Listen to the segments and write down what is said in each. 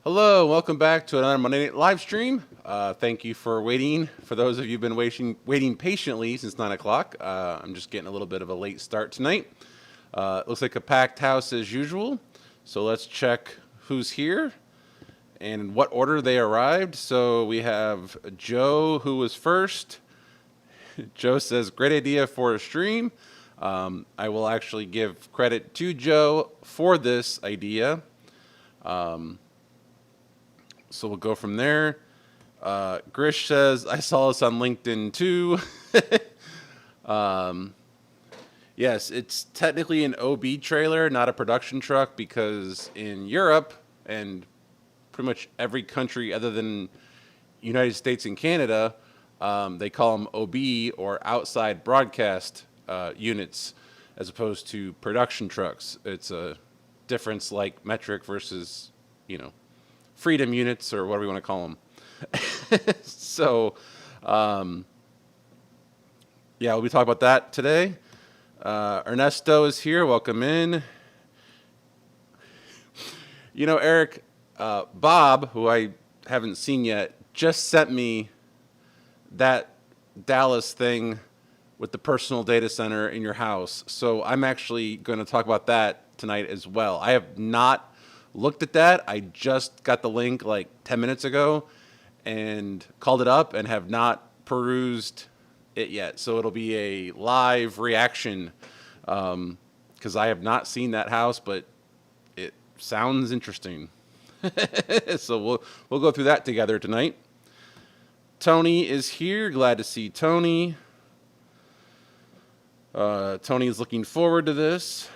Hello, welcome back to another Monday Night live stream. Thank you for waiting. For those of you who've been waiting patiently since 9 o'clock, I'm just getting a little bit of a late start tonight. Looks like a packed house as usual. So let's check who's here and in what order they arrived. So we have Joe, who was first. Joe says, great idea for a stream. I will actually give credit to Joe for this idea. So we'll go from there. Grish says, I saw this on LinkedIn too. Yes, it's technically an OB trailer, not a production truck, because in Europe and pretty much every country other than United States and Canada, they call them OB or outside broadcast units as opposed to production trucks. It's a difference like metric versus, freedom units or whatever you want to call them. So, yeah, we'll be talking about that today. Ernesto is here. Welcome in. Eric, Bob, who I haven't seen yet, just sent me that Dallas thing with the personal data center in your house. So I'm actually going to talk about that tonight as well. I have not looked at that. I just got the link like 10 minutes ago and called it up and have not perused it yet. So it'll be a live reaction because I have not seen that house, but it sounds interesting. So we'll go through that together tonight. Tony is here. Glad to see Tony. Tony is looking forward to this.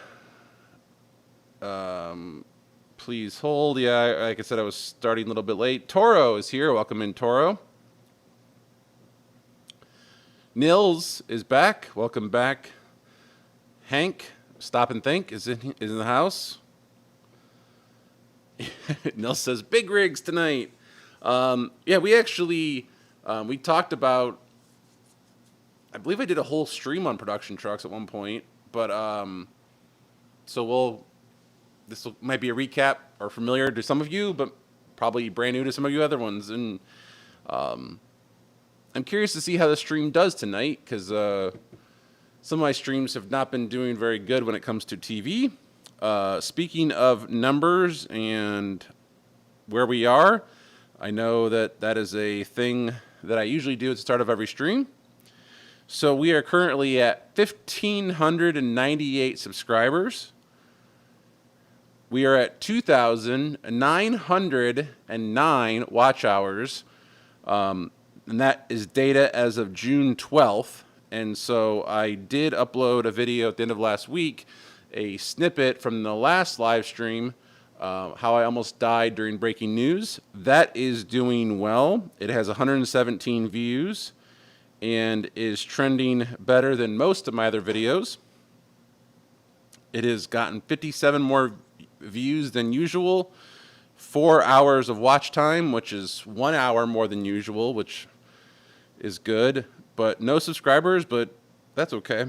Please hold. Yeah, like I said, I was starting a little bit late. Toro is here. Welcome in, Toro. Nils is back. Welcome back. Hank, stop and think, is in the house. Nils says, big rigs tonight. Yeah, we actually, we talked about, I believe I did a whole stream on production trucks at one point, but so this might be a recap or familiar to some of you, but probably brand new to some of you other ones. And I'm curious to see how the stream does tonight, because some of my streams have not been doing very good when it comes to TV. Speaking of numbers and where we are, I know that is a thing that I usually do at the start of every stream. So we are currently at 1,598 subscribers. We are at 2,909 watch hours, and that is data as of June 12th. And so I did upload a video at the end of last week, a snippet from the last live stream, how I almost died during breaking news. That is doing well. It has 117 views and is trending better than most of my other videos. It has gotten 57 more views than usual, 4 hours of watch time, which is 1 hour more than usual, which is good, but no subscribers, but that's okay.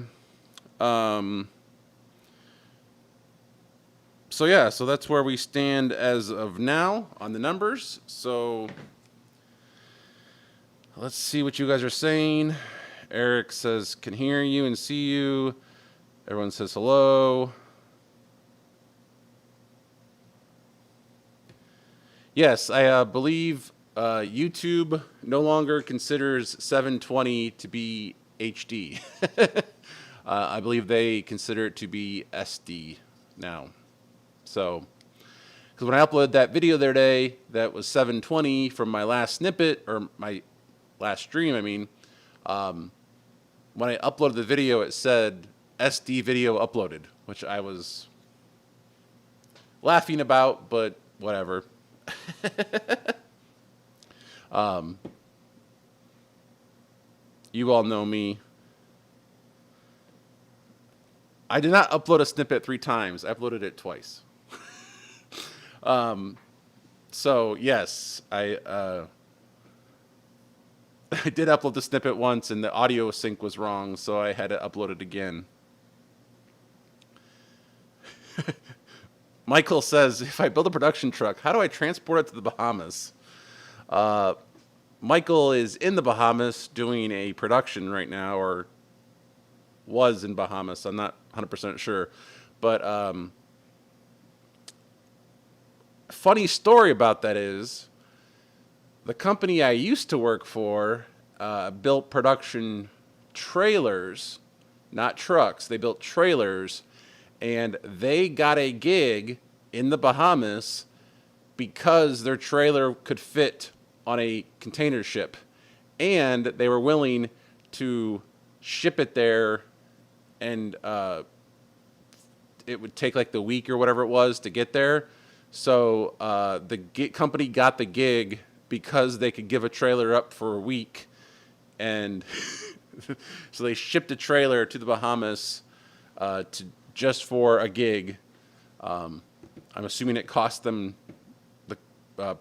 So yeah, so that's where we stand as of now on the numbers. So let's see what you guys are saying. Eric says, can hear you and see you. Everyone says hello. Yes, I believe YouTube no longer considers 720 to be HD. I believe they consider it to be SD now. So, because when I uploaded that video the other day, that was 720 from my last snippet, or my last stream, I mean, when I uploaded the video, it said SD video uploaded, which I was laughing about, but whatever. You all know me. I did not upload a snippet 3 times. I uploaded it twice. So yes, I did upload the snippet once and the audio sync was wrong, so I had to upload it again. Michael says, if I build a production truck, how do I transport it to the Bahamas? Michael is in the Bahamas doing a production right now, or was in Bahamas. I'm not 100% sure. But funny story about that is the company I used to work for built production trailers, not trucks. They built trailers, and they got a gig in the Bahamas because their trailer could fit on a container ship, and they were willing to ship it there, and it would take like the week or whatever it was to get there. So the company got the gig because they could give a trailer up for a week, and so they shipped a trailer to the Bahamas just for a gig. I'm assuming it cost them the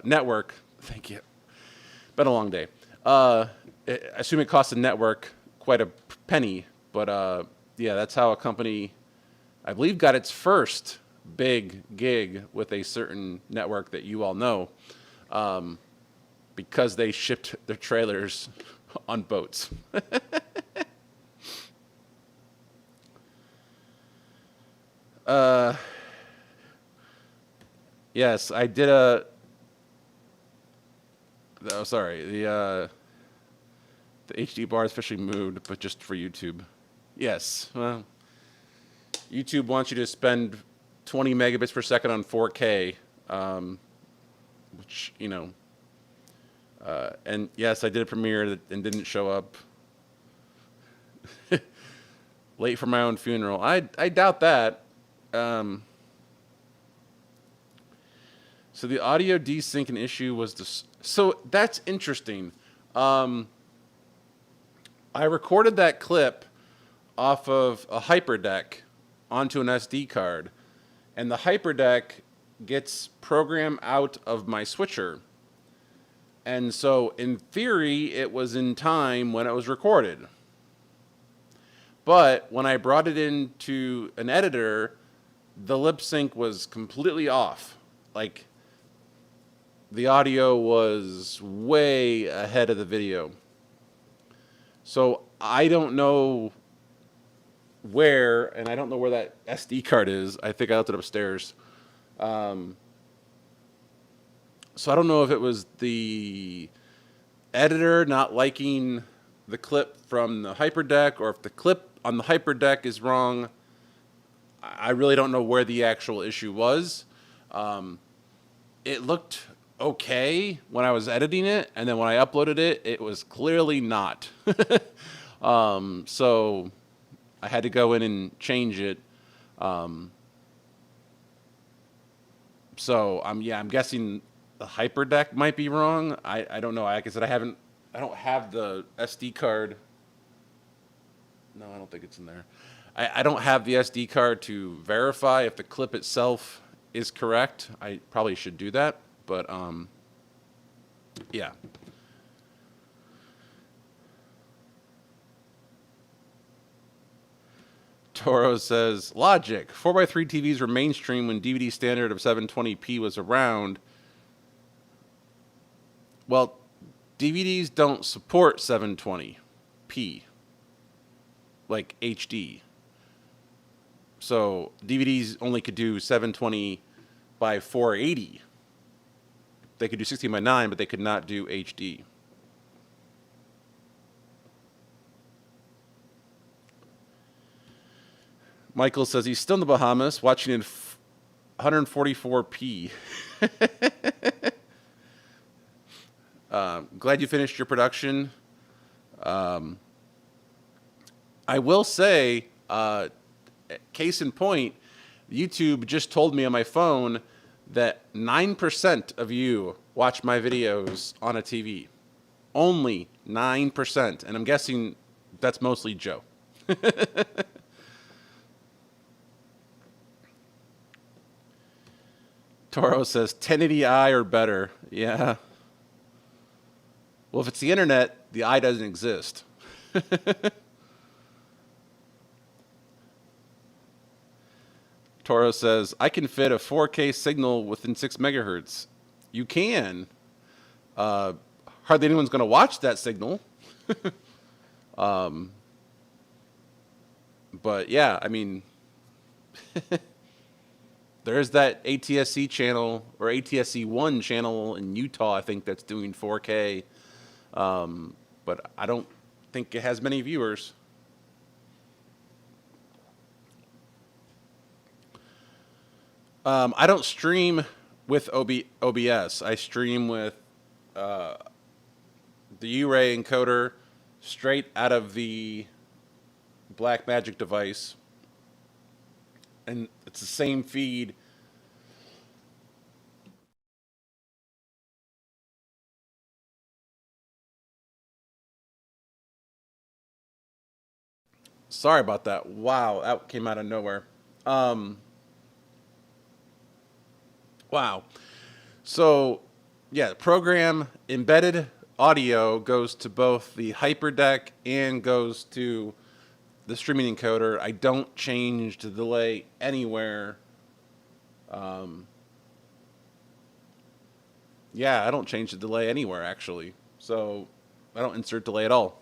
network. Thank you. Been a long day. I assume it cost the network quite a penny, but yeah, that's how a company, I believe, got its first big gig with a certain network that you all know, because they shipped their trailers on boats. Yes, I did a. Oh, sorry. The HD bar is officially moved, but just for YouTube. Yes. Well, YouTube wants you to spend 20 megabits per second on 4K, which, and yes, I did a premiere and didn't show up. Late for my own funeral. I doubt that. So the audio desyncing issue was this. So that's interesting. I recorded that clip off of a HyperDeck onto an SD card, and the HyperDeck gets program out of my switcher. And so in theory, it was in time when it was recorded. But when I brought it into an editor, the lip sync was completely off. Like, the audio was way ahead of the video. So I don't know where, and I don't know where that SD card is. I think I left it upstairs. So I don't know if it was the editor not liking the clip from the HyperDeck, or if the clip on the HyperDeck is wrong. I really don't know where the actual issue was. It looked okay when I was editing it, and then when I uploaded it, it was clearly not. So I had to go in and change it. So I'm guessing the HyperDeck might be wrong. I don't know. Like I said, I don't have the SD card. No, I don't think it's in there. I don't have the SD card to verify if the clip itself is correct. I probably should do that, but yeah. Toro says, logic. 4x3 TVs were mainstream when DVD standard of 720p was around. Well, DVDs don't support 720p, like HD. So DVDs only could do 720 by 480. They could do 16 by 9, but they could not do HD. Michael says he's still in the Bahamas watching in 144p. Glad you finished your production. I will say, case in point, YouTube just told me on my phone that 9% of you watch my videos on a TV. Only 9%. And I'm guessing that's mostly Joe. Toro says 1080i or better. Yeah. Well, if it's the internet, the eye doesn't exist. Toro says, I can fit a 4K signal within 6 megahertz. You can. Uh, Hardly anyone's going to watch that signal. But yeah, I mean, there's that ATSC channel or ATSC1 channel in Utah, I think, that's doing 4K. But I don't think it has many viewers. I don't stream with OBS. I stream with the U-Ray encoder straight out of the Blackmagic device, and it's the same feed. Sorry about that. Wow, that came out of nowhere. Um, wow. So, yeah, the program embedded audio goes to both the HyperDeck and goes to the streaming encoder. I don't change the delay anywhere. Um, yeah, I don't change the delay anywhere actually. So I don't insert delay at all.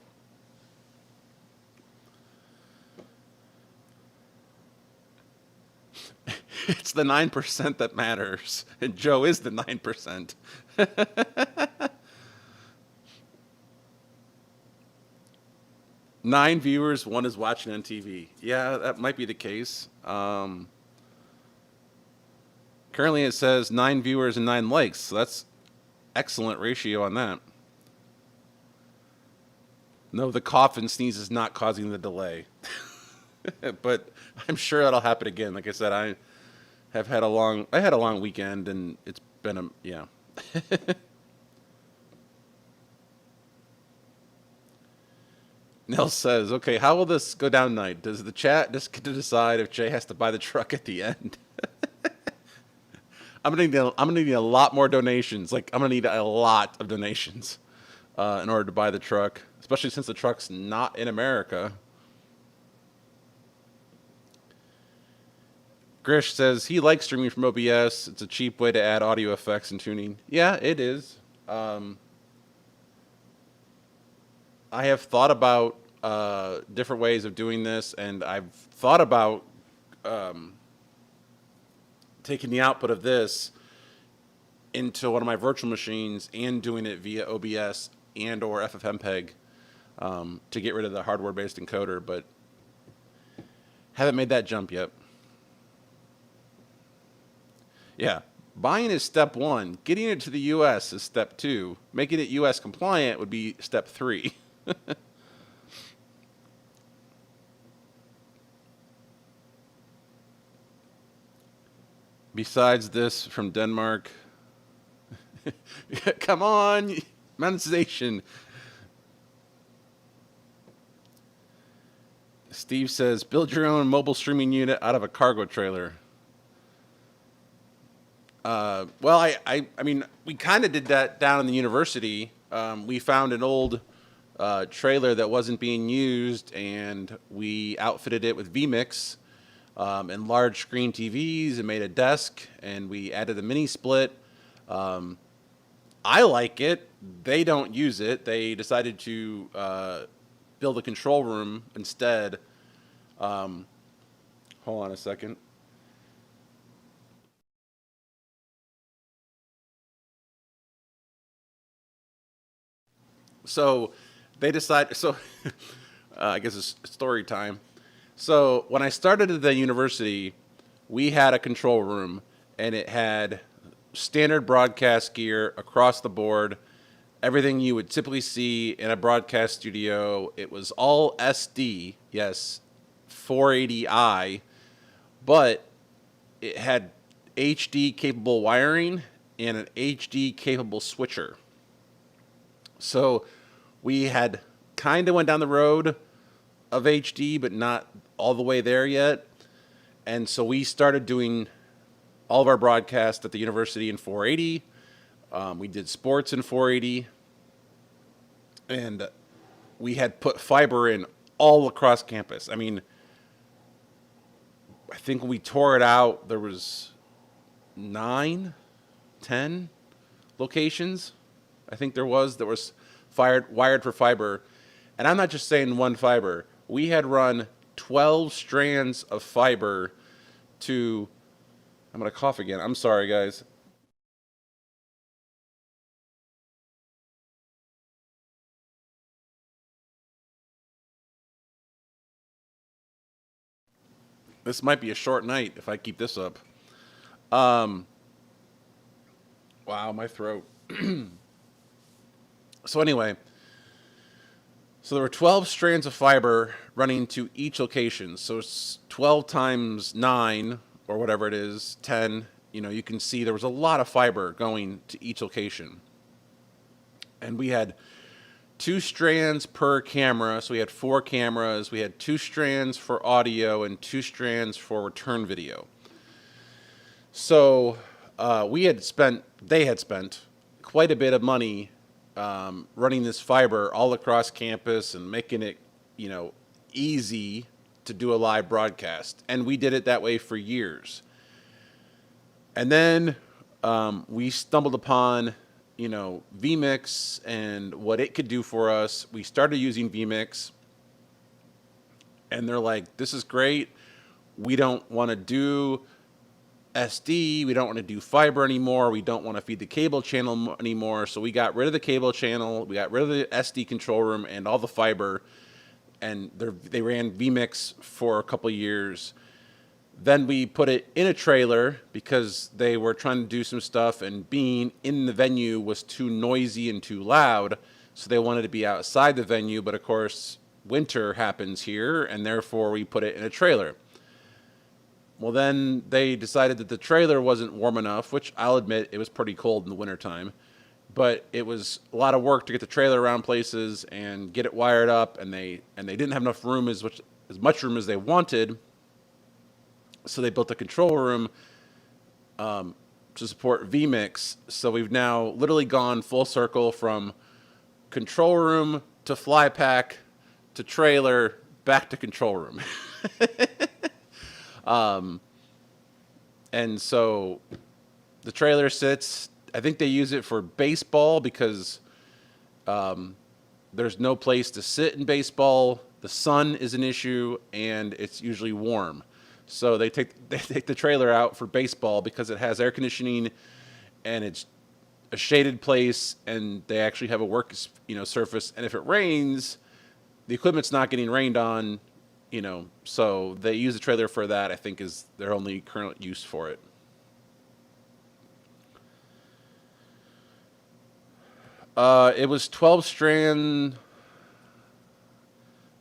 It's the 9% that matters, and Joe is the 9%. 9 viewers, one is watching on TV. Yeah, that might be the case. Currently, it says 9 viewers and 9 likes. So that's excellent ratio on that. No, the cough and sneeze is not causing the delay, but I'm sure that'll happen again. Like I said, I had a long weekend, and it's been a yeah. Nell says, "Okay, how will this go down tonight? Does the chat just get to decide if Jay has to buy the truck at the end?" I'm gonna need a lot more donations. Like I'm gonna need a lot of donations in order to buy the truck, especially since the truck's not in America. Grish says he likes streaming from OBS. It's a cheap way to add audio effects and tuning. Yeah, it is. Um, I have thought about different ways of doing this, and I've thought about um, taking the output of this into one of my virtual machines and doing it via OBS and or FFmpeg to get rid of the hardware-based encoder, but haven't made that jump yet. Yeah, buying is step one. Getting it to the U.S. is step two. Making it U.S. compliant would be step three. Besides this from Denmark, come on, monetization. Steve says, build your own mobile streaming unit out of a cargo trailer. Well, I mean, we kind of did that down in the university. We found an old trailer that wasn't being used, and we outfitted it with vMix and large screen TVs and made a desk, and we added a mini split. I like it. They don't use it. They decided to build a control room instead. Hold on a second. So they decide. So I guess it's story time. So when I started at the university, we had a control room, and it had standard broadcast gear across the board, everything you would typically see in a broadcast studio. It was all SD, yes, 480i, but it had HD capable wiring and an HD capable switcher. So we had kind of went down the road of HD, but not all the way there yet. And so we started doing all of our broadcasts at the university in 480. We did sports in 480. And we had put fiber in all across campus. I mean, I think when we tore it out, there was 9, 10 locations. I think there was wired for fiber. And I'm not just saying one fiber. We had run 12 strands of fiber to, I'm going to cough again. I'm sorry, guys. This might be a short night if I keep this up. Um, wow, my throat. So anyway, so there were 12 strands of fiber running to each location. So it's 12 times 9 or whatever it is, 10. You know, you can see there was a lot of fiber going to each location. And we had 2 strands per camera. So we had 4 cameras. We had 2 strands for audio and 2 strands for return video. So they had spent quite a bit of money running this fiber all across campus and making it, easy to do a live broadcast. And we did it that way for years. And then we stumbled upon, vMix and what it could do for us. We started using vMix, and they're like, "This is great. We don't want to do SD. We don't want to do fiber anymore. We don't want to feed the cable channel anymore." So we got rid of the cable channel. We got rid of the SD control room and all the fiber. And they ran vMix for a couple of years. Then we put it in a trailer because they were trying to do some stuff, and being in the venue was too noisy and too loud. So they wanted to be outside the venue. But of course, winter happens here, and therefore we put it in a trailer. Well, then they decided that the trailer wasn't warm enough, which I'll admit it was pretty cold in the wintertime. But it was a lot of work to get the trailer around places and get it wired up, and they didn't have enough room, as much room as they wanted. So they built a control room to support vMix. So we've now literally gone full circle from control room to fly pack to trailer back to control room. And so the trailer sits. I think they use it for baseball because there's no place to sit in baseball. The sun is an issue, and it's usually warm. So they take the trailer out for baseball because it has air conditioning, and it's a shaded place, and they actually have a work surface. And if it rains, the equipment's not getting rained on. So they use the trailer for that. I think is their only current use for it. It was 12 strand.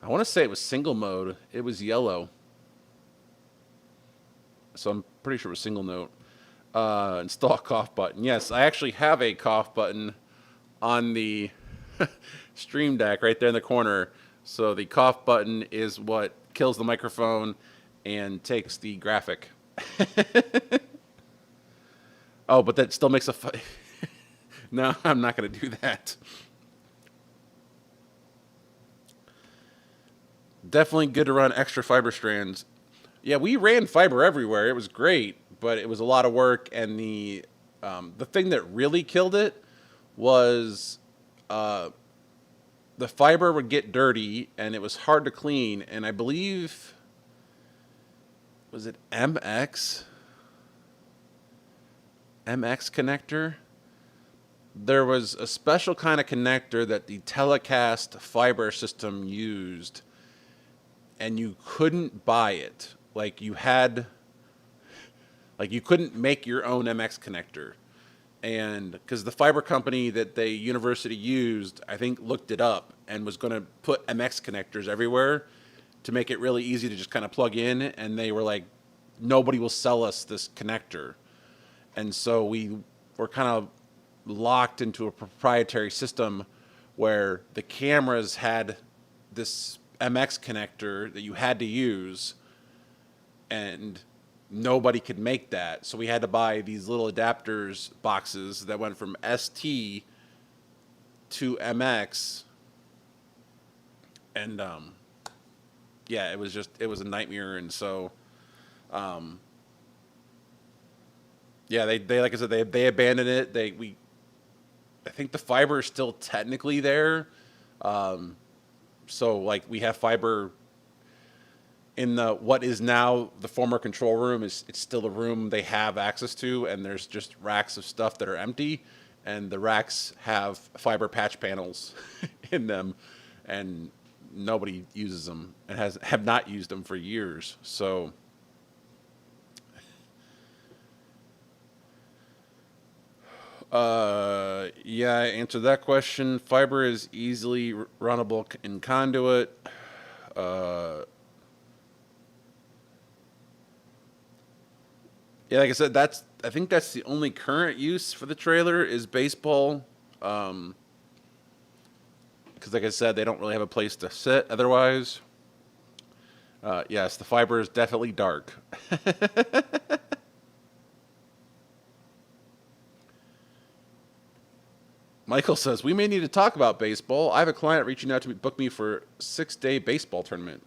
I want to say it was single mode. It was yellow. So I'm pretty sure it was single note. Install a cough button. Yes, I actually have a cough button on the Stream Deck right there in the corner. So the cough button is what kills the microphone and takes the graphic. Oh, but that still makes a No, I'm not going to do that. Definitely good to run extra fiber strands. Yeah, we ran fiber everywhere. It was great, but it was a lot of work. And the thing that really killed it was the fiber would get dirty, and it was hard to clean. And I believe, was it MX connector? There was a special kind of connector that the Telecast fiber system used, and you couldn't buy it. You couldn't make your own MX connector. And because the fiber company that the university used, I think, looked it up and was going to put MX connectors everywhere to make it really easy to just kind of plug in. And they were like, nobody will sell us this connector. And so we were kind of locked into a proprietary system where the cameras had this MX connector that you had to use, and nobody could make that. So we had to buy these little adapters boxes that went from ST to MX. And yeah, it was a nightmare. And so Yeah, they like I said, they abandoned it. I think the fiber is still technically there. So like we have fiber in the what is now the former control room. Is it's still a room they have access to, and there's just racks of stuff that are empty, and the racks have fiber patch panels in them, and nobody uses them and have not used them for years. So yeah, I answered that question. Fiber is easily runnable in conduit. Uh, yeah, like I said, I think that's the only current use for the trailer is baseball. Um, because like I said, they don't really have a place to sit otherwise. Yes, the fiber is definitely dark. Michael says we may need to talk about baseball. I have a client reaching out to book me for a 6-day baseball tournament.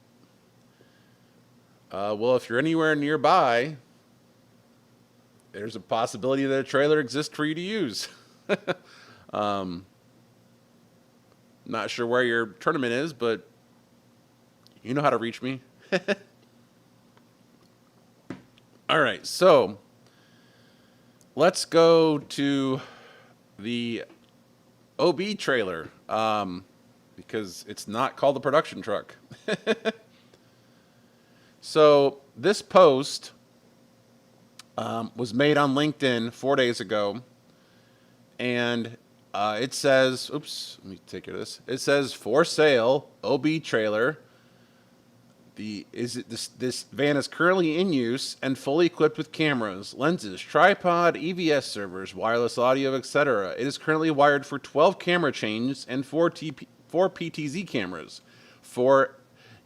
Well, if you're anywhere nearby, there's a possibility that a trailer exists for you to use. Not sure where your tournament is, but you know how to reach me. All right, so let's go to the OB trailer because it's not called the production truck. So this post was made on LinkedIn 4 days ago, and it says, "Oops, let me take care of this." It says, "For sale, OB trailer. This van is currently in use and fully equipped with cameras, lenses, tripod, EVS servers, wireless audio, etc. It is currently wired for 12 camera chains and 4 PTZ cameras, 4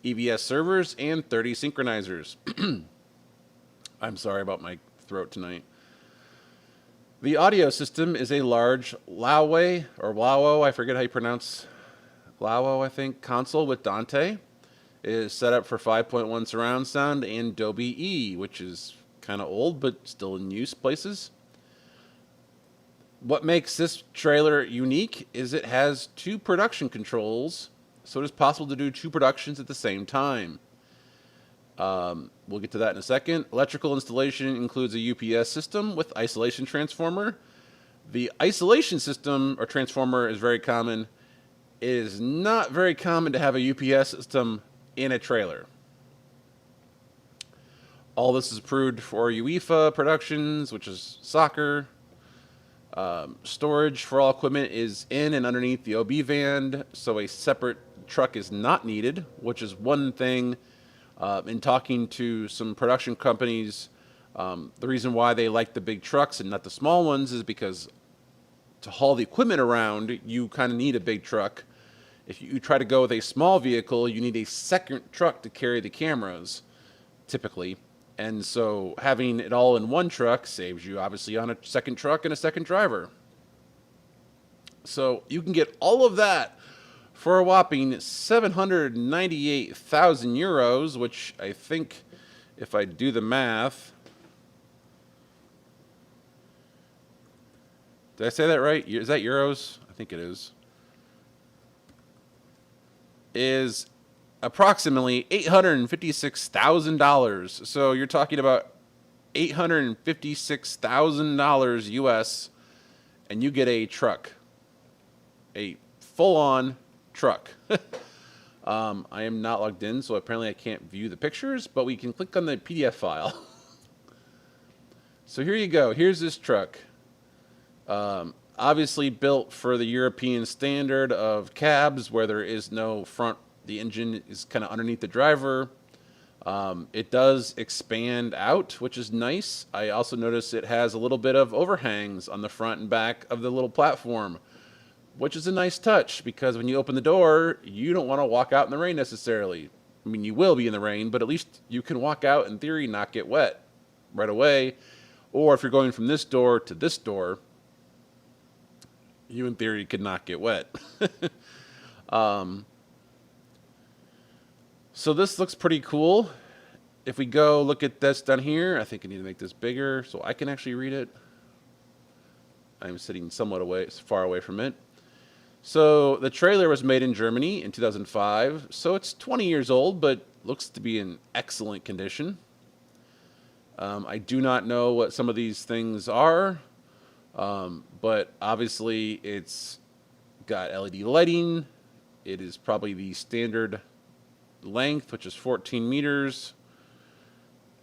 EVS servers, and 30 synchronizers." I'm sorry about my throat tonight. The audio system is a large Laowa, I forget how you pronounce Laowa, I think, console with Dante. It is set up for 5.1 surround sound and Dolby E, which is kind of old but still in use places. What makes this trailer unique is it has 2 production controls, so it is possible to do 2 productions at the same time. We'll get to that in a second. Electrical installation includes a UPS system with isolation transformer. The isolation system or transformer is very common. It is not very common to have a UPS system in a trailer. All this is approved for UEFA productions, which is soccer. Storage for all equipment is in and underneath the OB van, so a separate truck is not needed, which is one thing. In talking to some production companies, the reason why they like the big trucks and not the small ones is because to haul the equipment around, you kind of need a big truck. If you try to go with a small vehicle, you need a second truck to carry the cameras, typically. And so having it all in one truck saves you, obviously, on a second truck and a second driver. So you can get all of that for a whopping 798,000 euros, which I think, if I do the math... Did I say that right? Is that euros? I think it is. Is approximately $856,000. So you're talking about $856,000 US, and you get a truck, a full-on truck. I am not logged in, so apparently I can't view the pictures, but we can click on the PDF file. So here you go. Here's this truck. Obviously built for the European standard of cabs where there is no front. The engine is kind of underneath the driver. It does expand out, which is nice. I also noticed it has a little bit of overhangs on the front and back of the little platform, which is a nice touch because when you open the door, you don't want to walk out in the rain necessarily. I mean, you will be in the rain, but at least you can walk out, in theory, not get wet right away. Or if you're going from this door to this door, you, in theory, could not get wet. So this looks pretty cool. if we go look at this down here, I think I need to make this bigger so I can actually read it. I'm sitting somewhat far away from it. So the trailer was made in Germany in 2005, so it's 20 years old, but looks to be in excellent condition. I do not know what some of these things are, but obviously it's got LED lighting. It is probably the standard length, which is 14 meters.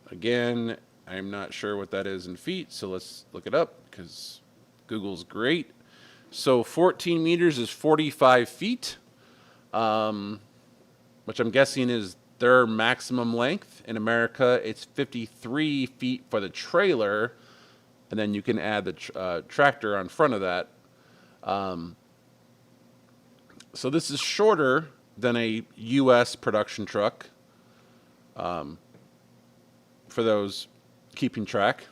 Again, I'm not sure what that is in feet, so let's look it up because Google's great. So 14 meters is 45 feet, which I'm guessing is their maximum length. In America, it's 53 feet for the trailer, and then you can add the tractor on front of that. So this is shorter than a U.S. production truck, for those keeping track.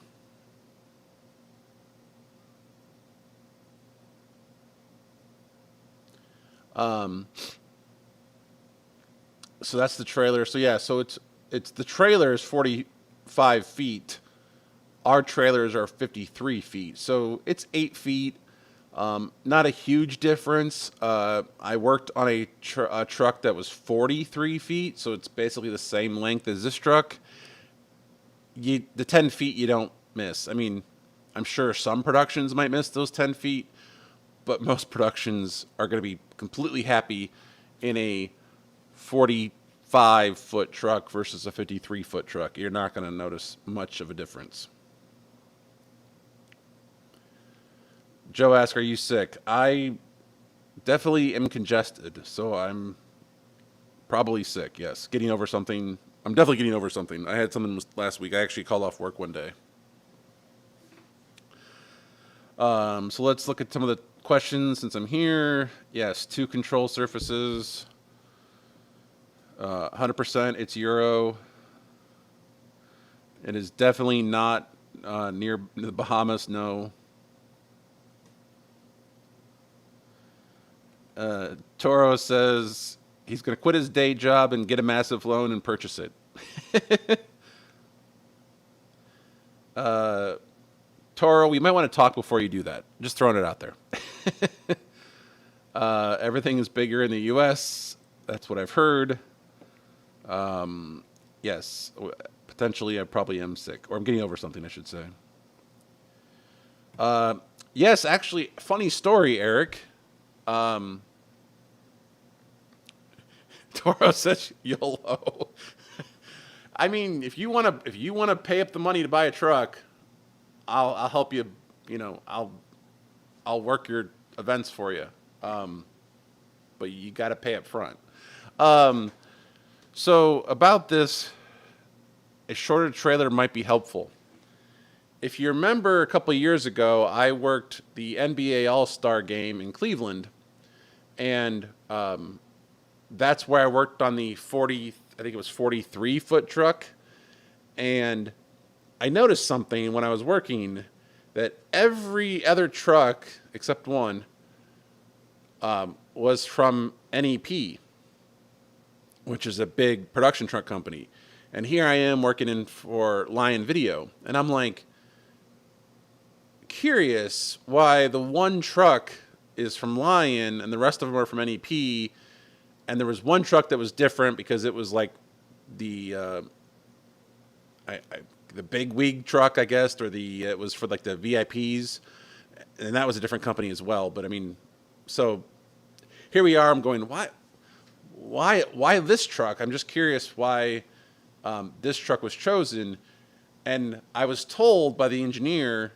So that's the trailer. So yeah, so it's the trailer is 45 feet. Our trailers are 53 feet. So it's 8 feet. Not a huge difference. I worked on a truck that was 43 feet, so it's basically the same length as this truck. The 10 feet you don't miss. I mean, I'm sure some productions might miss those 10 feet, but most productions are going to be completely happy in a 45-foot truck versus a 53-foot truck. You're not going to notice much of a difference. Joe asks, are you sick? I definitely am congested, so I'm probably sick, yes. Getting over something. I'm definitely getting over something. I had something last week. I actually called off work one day. So let's look at some of the questions since I'm here. Yes, 2 control surfaces. 100% it's Euro. It is definitely not near the Bahamas, no. Toro says he's going to quit his day job and get a massive loan and purchase it. Toro, we might want to talk before you do that. Just throwing it out there. Everything is bigger in the U.S. That's what I've heard. Yes, potentially I probably am sick, or I'm getting over something, I should say. Yes, actually, funny story, Eric. Toro says YOLO. I mean, if you want to pay up the money to buy a truck, I'll help you. You know, I'll work your events for you. But you got to pay up front. So about this, a shorter trailer might be helpful. If you remember a couple of years ago, I worked the NBA All-Star game in Cleveland, and that's where I worked on the 43-foot truck. And I noticed something when I was working, that every other truck except one was from NEP, which is a big production truck company. And here I am working for Lion Video, and I'm like curious why the one truck is from Lion and the rest of them are from NEP. And there was one truck that was different because it was like the big wig truck, I guess, or it was for like the VIPs, and that was a different company as well. But I mean, so here we are. I'm going, why this truck? I'm just curious why this truck was chosen, and I was told by the engineer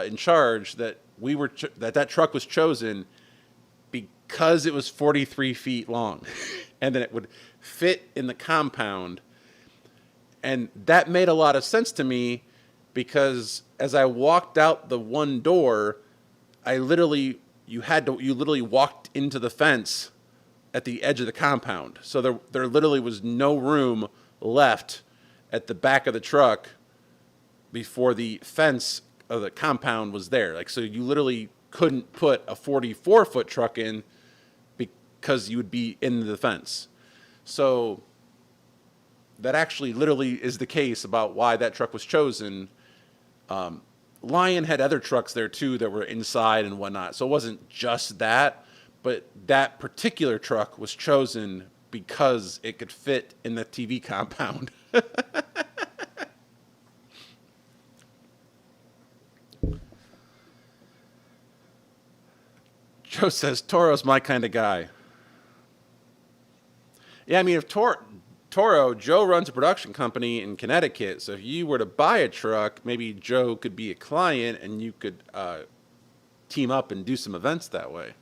in charge that that truck was chosen because it was 43 feet long, and then it would fit in the compound. And that made a lot of sense to me because as I walked out the one door, you literally walked into the fence at the edge of the compound. So there literally was no room left at the back of the truck before the fence of the compound was there. Like, so you literally couldn't put a 44-foot truck in because you would be in the fence. So that actually literally is the case about why that truck was chosen. Lion had other trucks there too that were inside and whatnot. So it wasn't just that, but that particular truck was chosen because it could fit in the TV compound. Joe says, Toro's my kind of guy. Yeah, I mean, if Toro, Joe runs a production company in Connecticut, so if you were to buy a truck, maybe Joe could be a client and you could team up and do some events that way.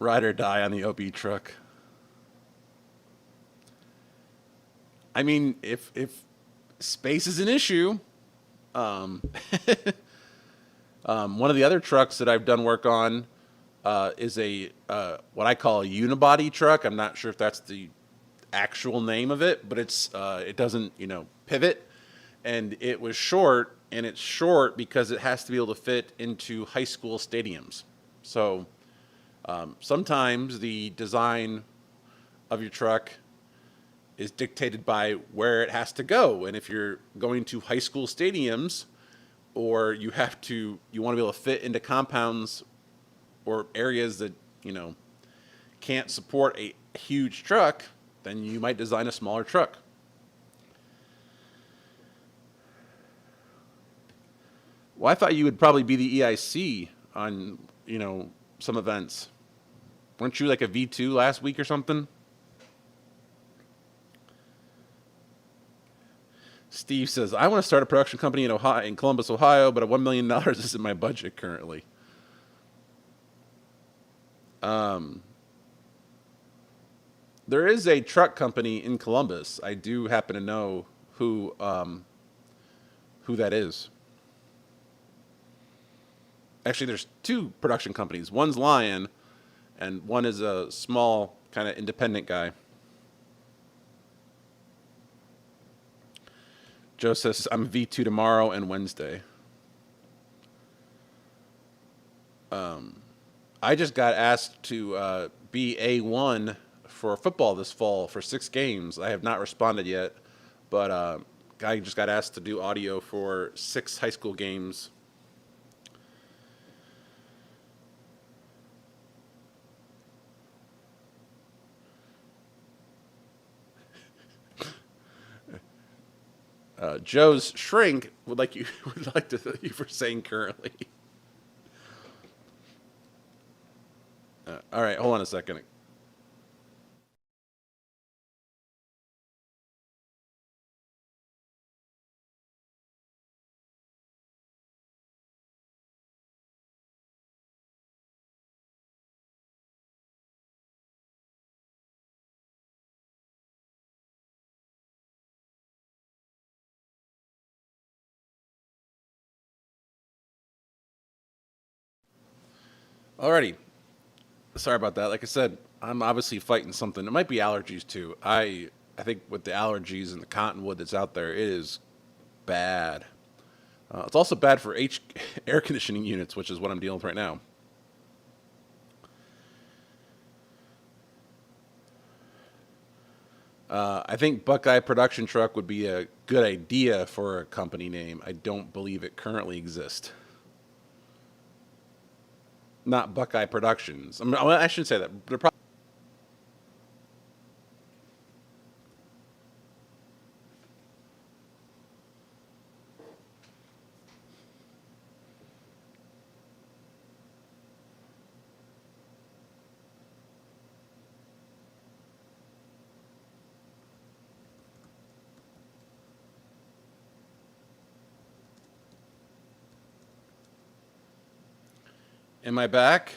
Ride or die on the OB truck. I mean, if space is an issue, um, one of the other trucks that I've done work on is a what I call a unibody truck. I'm not sure if that's the actual name of it, but it doesn't pivot, and it was short, and it's short because it has to be able to fit into high school stadiums. So sometimes the design of your truck is dictated by where it has to go, and if you're going to high school stadiums, or you want to be able to fit into compounds or areas that can't support a huge truck, then you might design a smaller truck. Well, I thought you would probably be the EIC on some events. Weren't you like a V2 last week or something? Steve says, I want to start a production company in Columbus, Ohio, but $1 million isn't my budget currently. There is a truck company in Columbus. I do happen to know who that is. Actually, there's two production companies. One's Lion, and one is a small kind of independent guy. Joe says, I'm V2 tomorrow and Wednesday. I just got asked to be A1 for football this fall for 6 games. I have not responded yet, but I just got asked to do audio for 6 high school games. Joe's shrink would like to thank you for saying currently. All right, hold on a second. Alrighty, sorry about that. Like I said, I'm obviously fighting something. It might be allergies too. I think with the allergies and the cottonwood that's out there, it is bad. It's also bad for air conditioning units, which is what I'm dealing with right now. I think Buckeye Production Truck would be a good idea for a company name. I don't believe it currently exists. Not Buckeye Productions. I shouldn't say that. They're probably Am I back?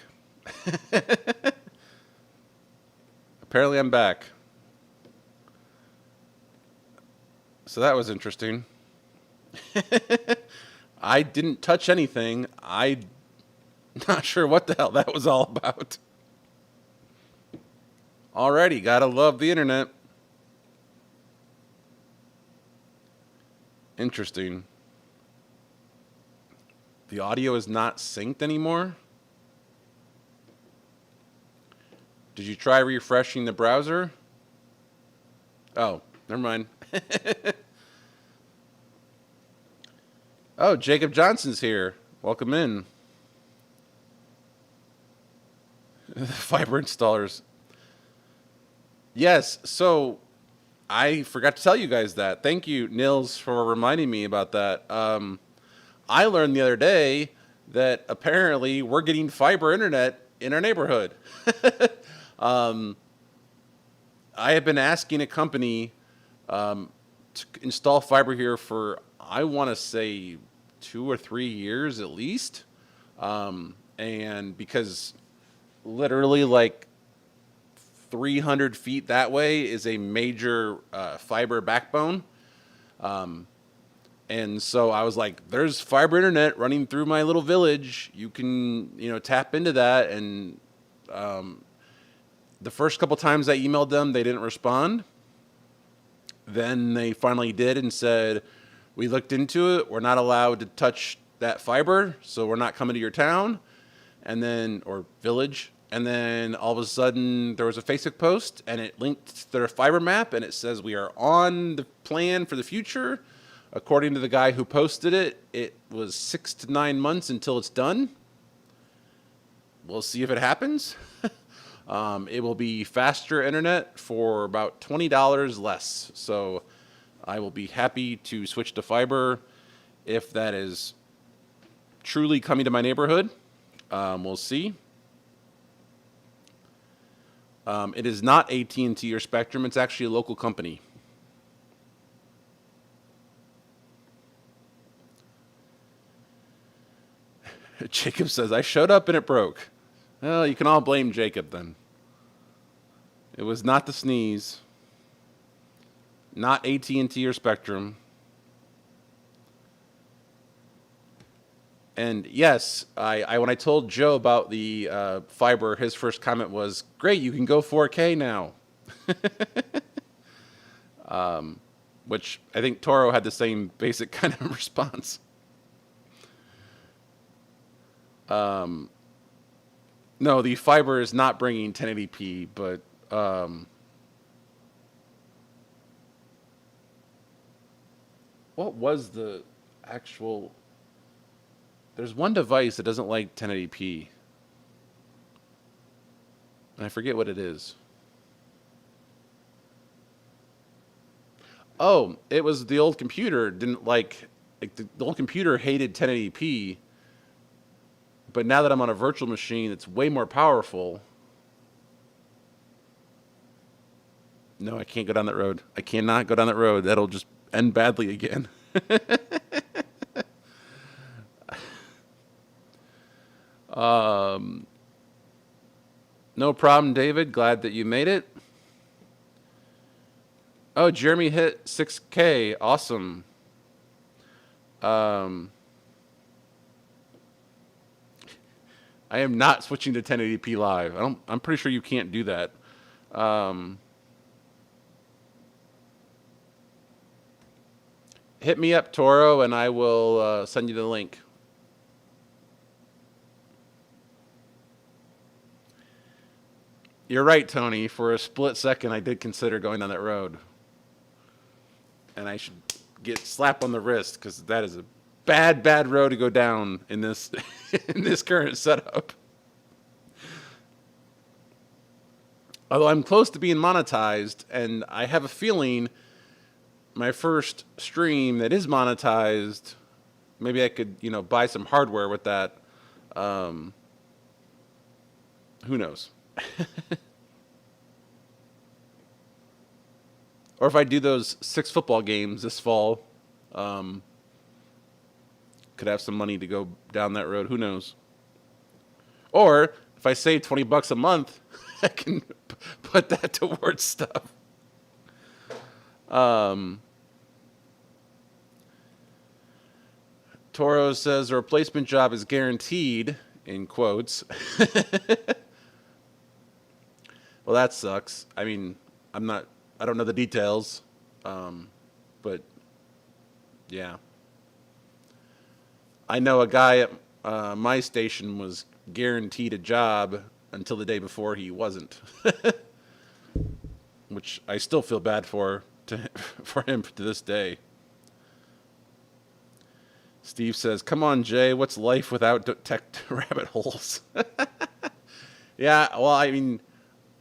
Apparently, I'm back. So that was interesting. I didn't touch anything. I'm not sure what the hell that was all about. Alrighty, gotta love the internet. Interesting. The audio is not synced anymore? Did you try refreshing the browser? Oh, never mind. Oh, Jacob Johnson's here. Welcome in. Fiber installers. Yes, so I forgot to tell you guys that. Thank you, Nils, for reminding me about that. I learned the other day that apparently we're getting fiber internet in our neighborhood. I have been asking a company to install fiber here for, I want to say, 2 or 3 years at least. And because literally like 300 feet that way is a major fiber backbone. And so I was like, there's fiber internet running through my little village. You can, tap into that. And the first couple times I emailed them, they didn't respond. Then they finally did and said, we looked into it. We're not allowed to touch that fiber, so we're not coming to your town or village. And then all of a sudden there was a Facebook post and it linked to their fiber map and it says we are on the plan for the future. According to the guy who posted it, it was 6 to 9 months until it's done. We'll see if it happens. It will be faster internet for about $20 less. So I will be happy to switch to fiber if that is truly coming to my neighborhood. We'll see. It is not AT&T or Spectrum. It's actually a local company. Jacob says, I showed up and it broke. Well, you can all blame Jacob then. It was not the sneeze. Not AT&T or Spectrum. And yes, when I told Joe about the fiber, his first comment was, great, you can go 4K now. Which I think Toro had the same basic kind of response. No, the fiber is not bringing 1080p, but what was the actual... There's one device that doesn't like 1080p. And I forget what it is. Oh, it was the old computer didn't like the old computer hated 1080p. But now that I'm on a virtual machine, it's way more powerful. No, I can't go down that road. I cannot go down that road. That'll just end badly again. No problem, David. Glad that you made it. Oh, Jeremy hit 6K. Awesome. I am not switching to 1080p live. I'm pretty sure you can't do that. Hit me up, Toro, and I will send you the link. You're right, Tony. For a split second, I did consider going down that road. And I should get slapped on the wrist because that is a bad road to go down in this in this current setup. Although I'm close to being monetized, and I have a feeling my first stream that is monetized, maybe I could, buy some hardware with that. Who knows? Or if I do those 6 football games this fall, could have some money to go down that road. Who knows? Or if I save $20 a month, I can put that towards stuff. Toro says a replacement job is guaranteed, in quotes. Well, that sucks. I mean, I don't know the details, but yeah. I know a guy at my station was guaranteed a job until the day before he wasn't, which I still feel bad for him to this day. Steve says, "Come on, Jay, what's life without tech rabbit holes?" Yeah, well, I mean,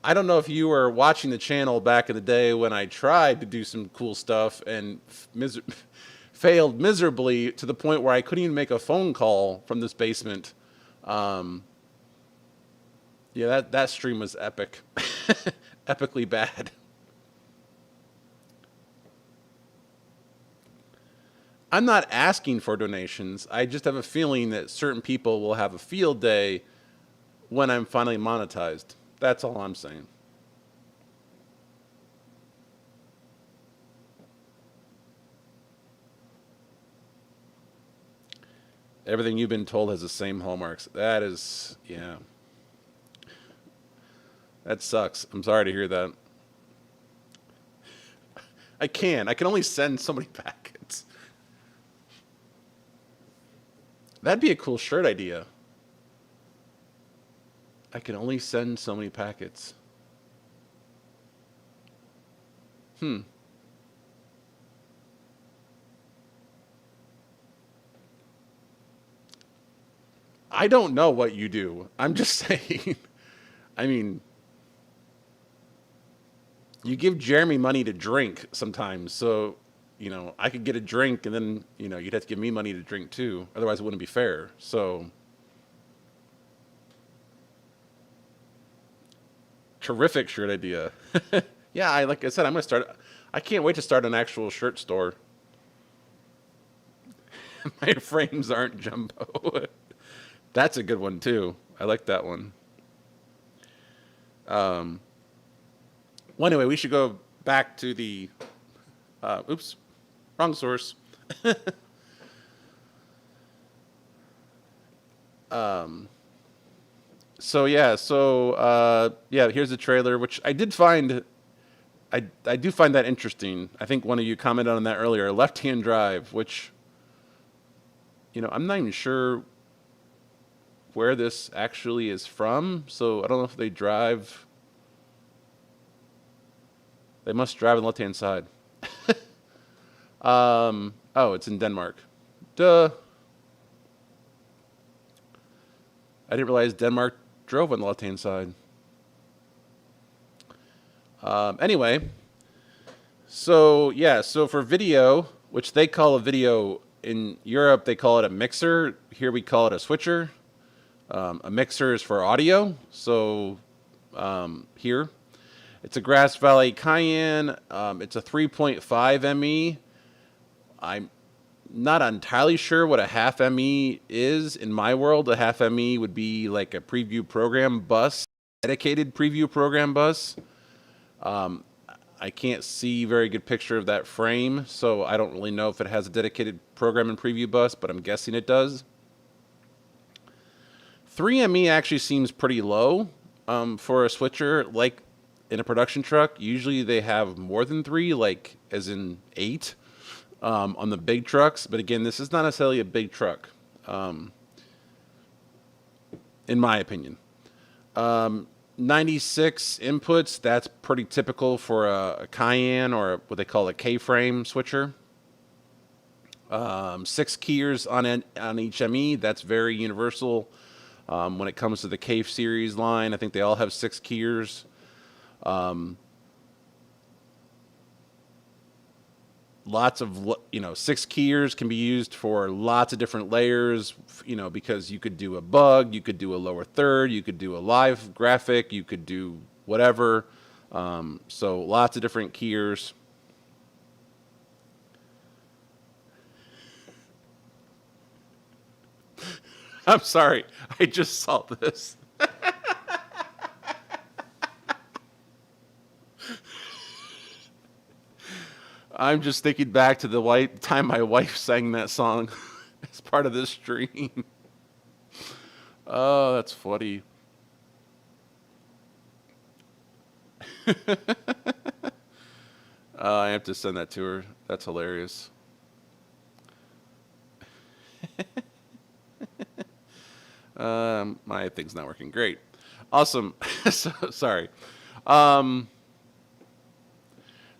I don't know if you were watching the channel back in the day when I tried to do some cool stuff and failed miserably to the point where I couldn't even make a phone call from this basement. Um, yeah, that stream was epic, epically bad. I'm not asking for donations. I just have a feeling that certain people will have a field day when I'm finally monetized. That's all I'm saying. Everything you've been told has the same hallmarks. That is, yeah. That sucks. I'm sorry to hear that. I can only send so many packets. That'd be a cool shirt idea. I can only send so many packets. Hmm. I don't know what you do. I'm just saying. I mean, you give Jeremy money to drink sometimes, so I could get a drink and then you'd have to give me money to drink too. Otherwise, it wouldn't be fair. So, terrific shirt idea. Yeah, like I said, I'm gonna start. I can't wait to start an actual shirt store. My frames aren't jumbo. That's a good one too. I like that one. Um, well, anyway, we should go back to the. Oops, wrong source. Um, so here's the trailer, which I did find. I do find that interesting. I think one of you commented on that earlier. Left-hand drive, which I'm not even sure where this actually is from. So I don't know if they drive. They must drive on the left-hand side. Oh, it's in Denmark. Duh. I didn't realize Denmark drove on the left-hand side. Anyway, so for video, which they call a video in Europe, they call it a mixer. Here we call it a switcher. A mixer is for audio. So here, it's a Grass Valley Cayenne. It's a 3.5 ME. I'm not entirely sure what a half ME is. In my world, a half ME would be like a preview program bus, dedicated preview program bus. I can't see a very good picture of that frame, so I don't really know if it has a dedicated program and preview bus, but I'm guessing it does. 3ME actually seems pretty low for a switcher, like in a production truck. Usually they have more than 3, like as in 8 on the big trucks. But again, this is not necessarily a big truck, in my opinion. 96 inputs, that's pretty typical for a Cayenne or what they call a K-frame switcher. 6 keyers on each ME, that's very universal. When it comes to the K series line, I think they all have 6 keyers. Lots of 6 keyers can be used for lots of different layers, because you could do a bug, you could do a lower third, you could do a live graphic, you could do whatever. So lots of different keyers. I'm sorry, I just saw this. I'm just thinking back to the time my wife sang that song as part of this stream. Oh, that's funny. I have to send that to her. That's hilarious. My thing's not working great. Awesome. Sorry. Um,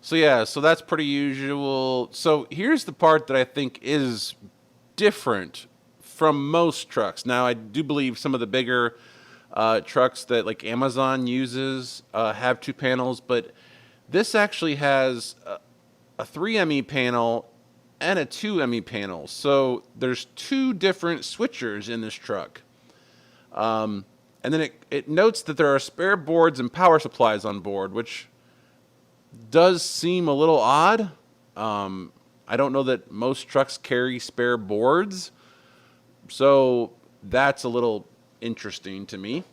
so yeah, so that's pretty usual. So here's the part that I think is different from most trucks. Now, I do believe some of the bigger trucks that like Amazon uses have two panels, but this actually has a 3ME panel and a 2ME panel. So there's two different switchers in this truck. And then it notes that there are spare boards and power supplies on board, which does seem a little odd. I don't know that most trucks carry spare boards, so that's a little interesting to me.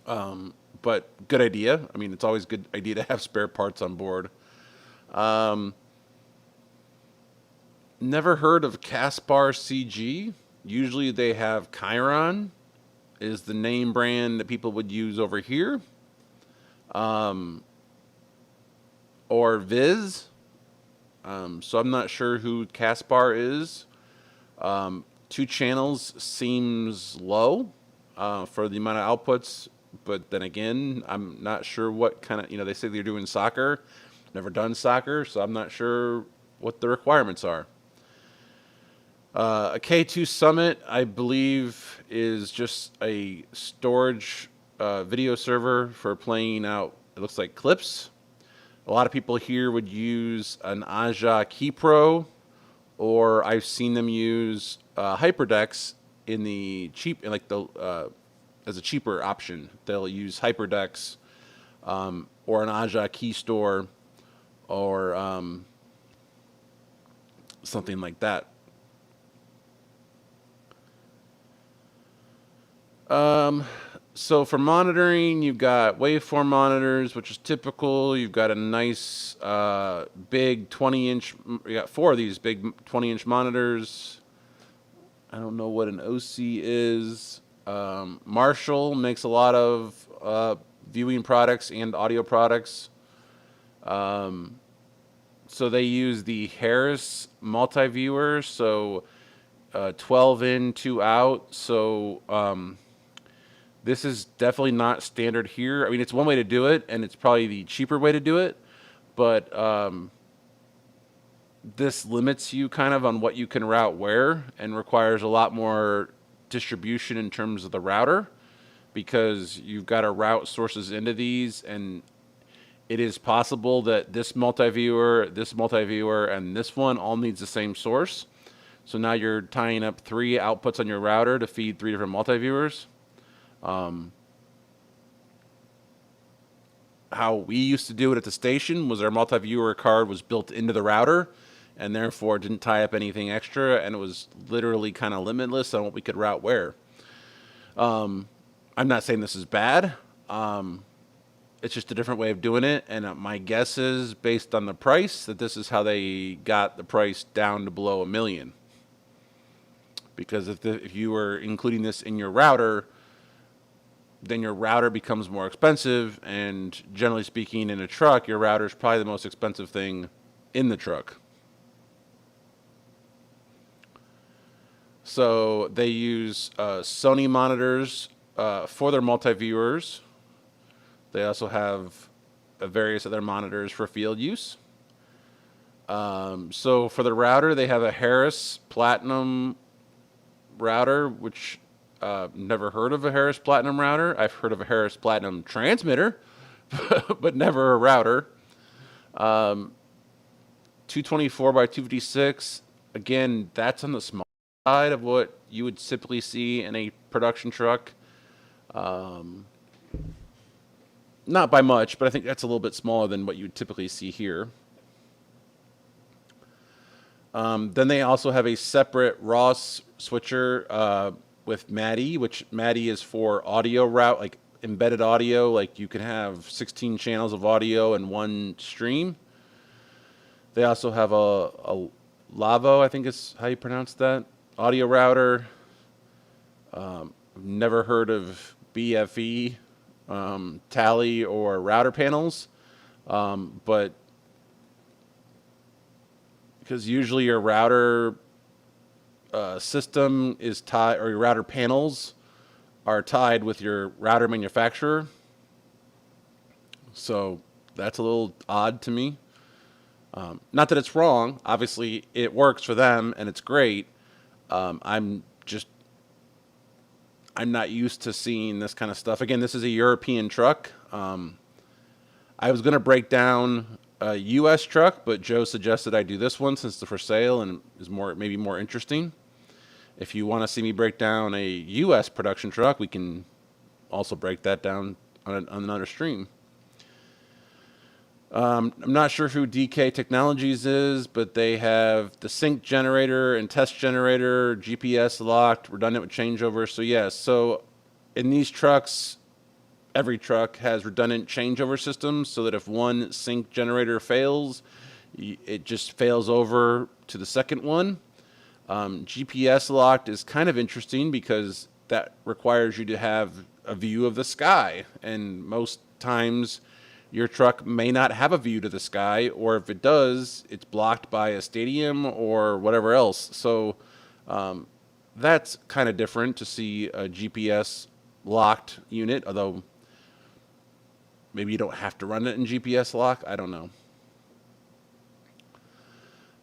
But good idea. I mean, it's always a good idea to have spare parts on board. Um, Never heard of Caspar CG. Usually they have Chiron is the name brand that people would use over here. Or Viz. So I'm not sure who Caspar is. Two channels seems low for the amount of outputs, but then again, I'm not sure what kind of, they say they're doing soccer. Never done soccer, so I'm not sure what the requirements are. A K2 Summit, I believe, is just a storage video server for playing out, it looks like clips. A lot of people here would use an Aja KeyPro, or I've seen them use HyperDex in the cheap, like the as a cheaper option. They'll use HyperDex or an Aja Key Store or something like that. So for monitoring, you've got waveform monitors, which is typical. You've got a nice big 20-inch. You got four of these big 20-inch monitors. I don't know what an OC is. Marshall makes a lot of viewing products and audio products. So they use the Harris multi-viewer. So 12 in, 2 out. So this is definitely not standard here. I mean, it's one way to do it, and it's probably the cheaper way to do it. But this limits you kind of on what you can route where, and requires a lot more distribution in terms of the router, because you've got to route sources into these, and it is possible that this multi-viewer, and this one all needs the same source. So now you're tying up 3 outputs on your router to feed 3 different multi-viewers. How we used to do it at the station was our multi-viewer card was built into the router, and therefore it didn't tie up anything extra, and it was literally kind of limitless on what we could route where. I'm not saying this is bad. It's just a different way of doing it, and my guess is, based on the price, that this is how they got the price down to below $1 million. Because if you were including this in your router, then your router becomes more expensive, and generally speaking, in a truck, your router is probably the most expensive thing in the truck. So they use Sony monitors for their multi-viewers. They also have various other monitors for field use. So for the router, they have a Harris Platinum router, which never heard of a Harris Platinum router. I've heard of a Harris Platinum transmitter, but never a router. 224 by 256. Again, that's on the small side of what you would typically see in a production truck. Not by much, but I think that's a little bit smaller than what you would typically see here. Then they also have a separate Ross switcher with MADI, which MADI is for audio route, like embedded audio. Like you can have 16 channels of audio in one stream. They also have a Lavo, I think is how you pronounce that, audio router. Never heard of BFE, Tally, or router panels, but because usually your router system is tied, or your router panels are tied with your router manufacturer. So that's a little odd to me. Not that it's wrong. Obviously, it works for them and it's great. I'm just I'm not used to seeing this kind of stuff. Again, this is a European truck. I was going to break down a U.S. truck, but Joe suggested I do this one since it's for sale and is maybe more interesting. If you want to see me break down a U.S. production truck, we can also break that down on another stream. I'm not sure who DK Technologies is, but they have the sync generator and test generator, GPS locked, redundant with changeover. So yes, so in these trucks, every truck has redundant changeover systems so that if one sync generator fails, it just fails over to the second one. GPS locked is kind of interesting because that requires you to have a view of the sky, and most times your truck may not have a view to the sky, or if it does, it's blocked by a stadium or whatever else. So that's kind of different to see a GPS locked unit, although maybe you don't have to run it in GPS lock. I don't know.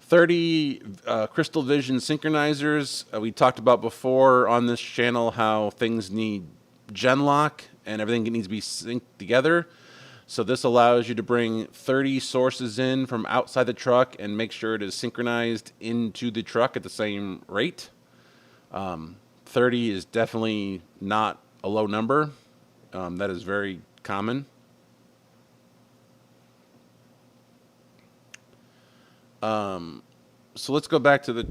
30 Crystal Vision synchronizers. We talked about before on this channel how things need Genlock and everything needs to be synced together. So this allows you to bring 30 sources in from outside the truck and make sure it is synchronized into the truck at the same rate. 30 is definitely not a low number. That is very common. So let's go back to the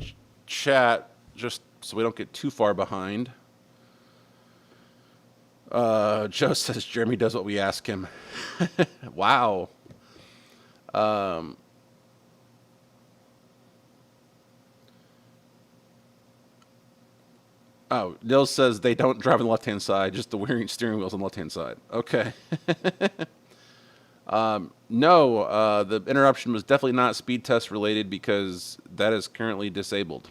chat just so we don't get too far behind. Joe says Jeremy does what we ask him. Wow. Oh, Nils says they don't drive on the left-hand side, just the steering wheel's on the left-hand side. Okay. No, the interruption was definitely not speed test related because that is currently disabled.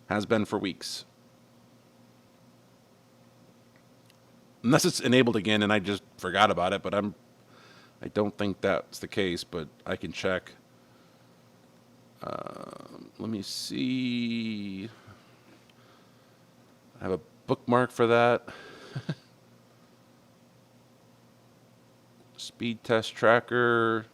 Has been for weeks. Unless it's enabled again and I just forgot about it, but I don't think that's the case, but I can check. Let me see. I have a bookmark for that. Speed test tracker.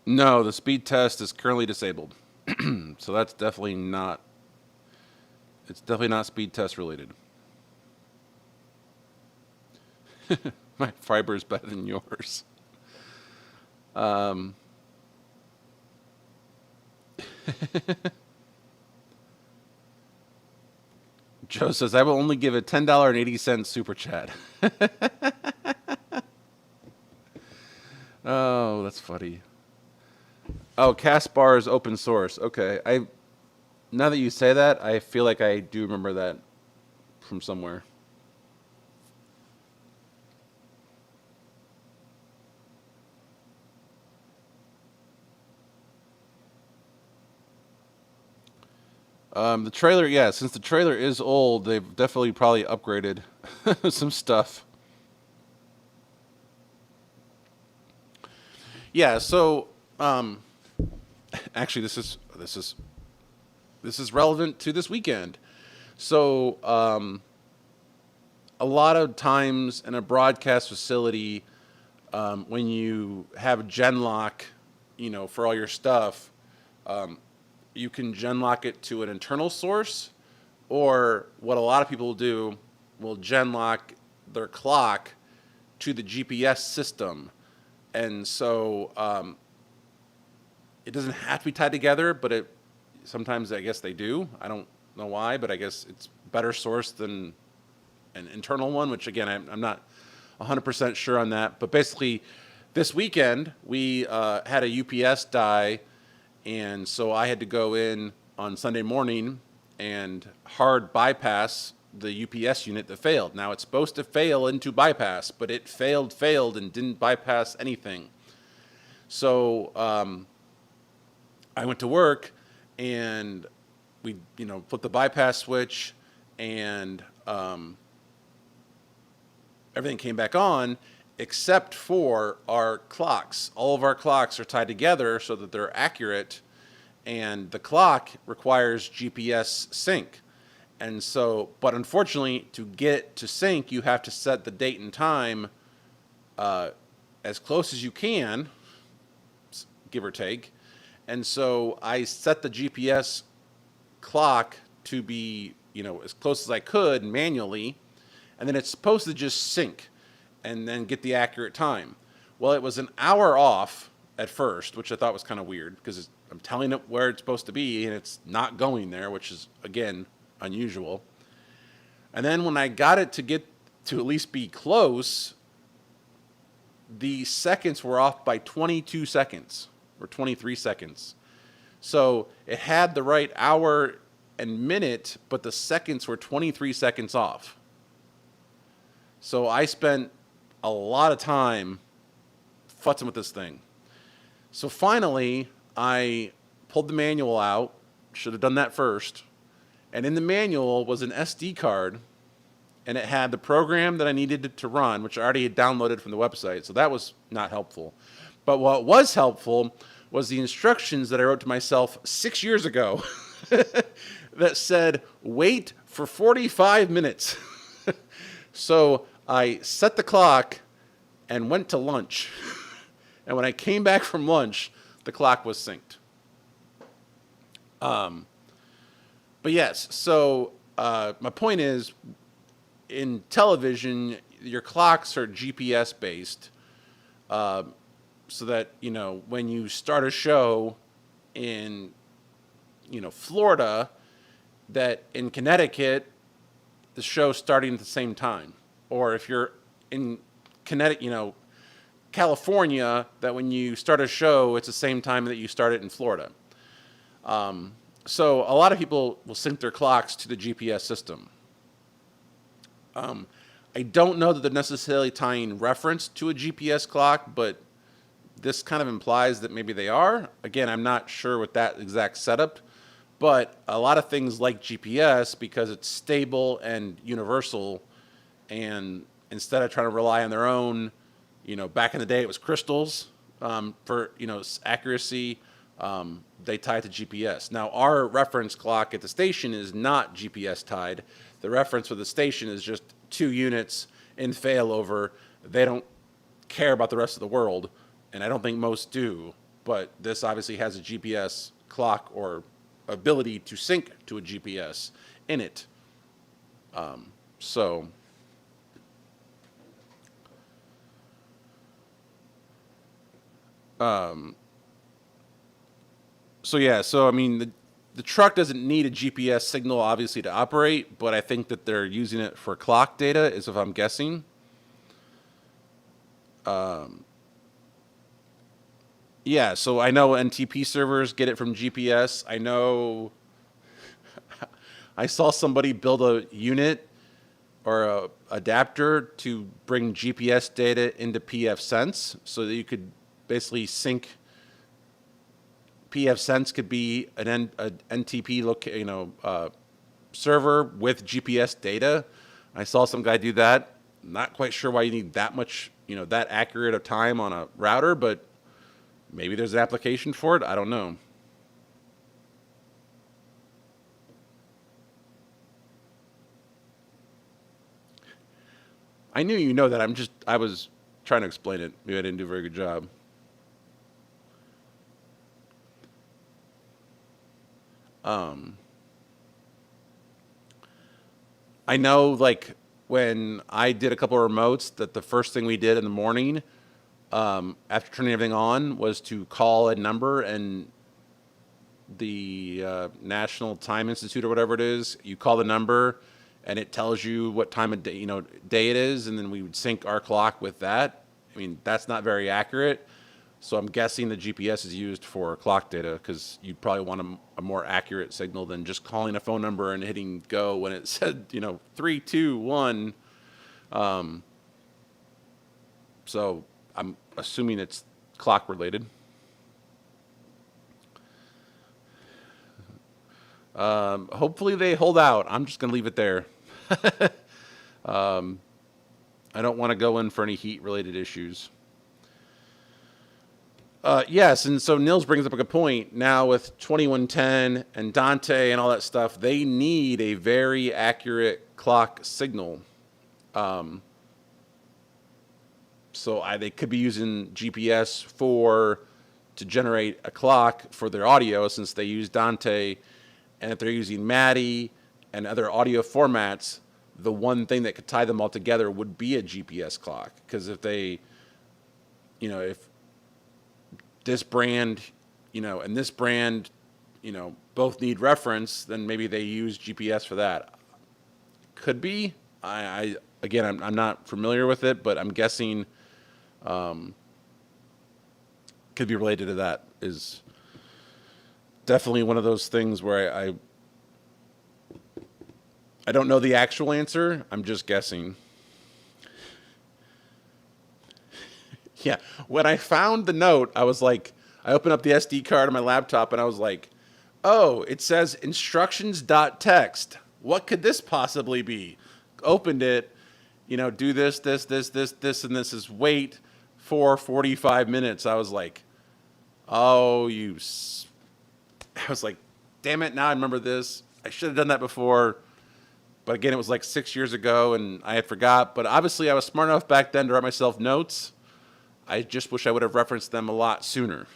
No, the speed test is currently disabled. So that's definitely not, it's definitely not speed test related. My fiber is better than yours. Joe says, I will only give a $10.80 super chat. Oh, that's funny. Oh, Castbar is open source. Okay. Now that you say that, I feel like I do remember that from somewhere. The trailer, yeah, since the trailer is old, they've definitely probably upgraded some stuff. Yeah, so actually this is relevant to this weekend. So a lot of times in a broadcast facility, when you have Genlock, for all your stuff, you can Genlock it to an internal source, or what a lot of people do will Genlock their clock to the GPS system. And so it doesn't have to be tied together, but sometimes I guess they do. I don't know why, but I guess it's better source than an internal one, which again, I'm not 100% sure on that. But basically, this weekend, we had a UPS die, and so I had to go in on Sunday morning and hard bypass the UPS unit that failed. Now it's supposed to fail into bypass, but it failed, and didn't bypass anything. So I went to work, and we, flipped the bypass switch, and everything came back on, except for our clocks. All of our clocks are tied together so that they're accurate, and the clock requires GPS sync. And so, but unfortunately, to get to sync, you have to set the date and time as close as you can, give or take. And so I set the GPS clock to be, as close as I could manually, and then it's supposed to just sync and then get the accurate time. Well, it was an hour off at first, which I thought was kind of weird because I'm telling it where it's supposed to be and it's not going there, which is, again, unusual. And then when I got it to get to at least be close, the seconds were off by 22 seconds or 23 seconds. So it had the right hour and minute, but the seconds were 23 seconds off. So I spent a lot of time futzing with this thing. So finally, I pulled the manual out. Should have done that first. And in the manual was an SD card, and it had the program that I needed to run, which I already had downloaded from the website. So that was not helpful. But what was helpful was the instructions that I wrote to myself 6 years ago that said, wait for 45 minutes. So I set the clock and went to lunch. And when I came back from lunch, the clock was synced. But yes, so my point is, in television, your clocks are GPS based, so that, when you start a show in, Florida, that in Connecticut, the show's starting at the same time. Or if you're in Connecticut, California, that when you start a show, it's the same time that you start it in Florida. So a lot of people will sync their clocks to the GPS system. I don't know that they're necessarily tying reference to a GPS clock, but this kind of implies that maybe they are. Again, I'm not sure with that exact setup, but a lot of things like GPS, because it's stable and universal, and instead of trying to rely on their own, back in the day it was crystals for accuracy. They tie it to GPS. Now, our reference clock at the station is not GPS tied. The reference for the station is just 2 units in failover. They don't care about the rest of the world, and I don't think most do. But this obviously has a GPS clock or ability to sync to a GPS in it. So yeah, so I mean, the truck doesn't need a GPS signal, obviously, to operate, but I think that they're using it for clock data, is if I'm guessing. Yeah, so I know NTP servers get it from GPS. I know I saw somebody build a unit or a adapter to bring GPS data into pfSense so that you could basically sync. pfSense could be an NTP server with GPS data. I saw some guy do that. Not quite sure why you need that much, that accurate of time on a router, but maybe there's an application for it. I don't know. I knew that. I was trying to explain it. Maybe I didn't do a very good job. I know, like, when I did a couple of remotes, that the first thing we did in the morning, after turning everything on, was to call a number, and the National Time Institute or whatever it is, you call the number, and it tells you what time of day, day it is, and then we would sync our clock with that. I mean, that's not very accurate, So I'm guessing the GPS is used for clock data because you'd probably want a more accurate signal than just calling a phone number and hitting go when it said, 3, 2, 1. So I'm assuming it's clock related. Hopefully they hold out. I'm just going to leave it there. I don't want to go in for any heat related issues. Yes, and so Nils brings up a good point. Now with 2110 and Dante and all that stuff, they need a very accurate clock signal. So they could be using GPS to generate a clock for their audio since they use Dante. And if they're using MADI and other audio formats, the one thing that could tie them all together would be a GPS clock. Because if they, if this brand, and this brand, both need reference, then maybe they use GPS for that. Could be. Again, I'm not familiar with it, but I'm guessing could be related to that. Is definitely one of those things where I don't know the actual answer. I'm just guessing. Yeah, when I found the note, I was like, I opened up the SD card on my laptop and I was like, oh, it says instructions.txt. What could this possibly be? Opened it, do this, and this is wait for 45 minutes. I was like, oh, I was like, damn it, now I remember this. I should have done that before. But again, it was like 6 years ago and I had forgot. But obviously I was smart enough back then to write myself notes. I just wish I would have referenced them a lot sooner.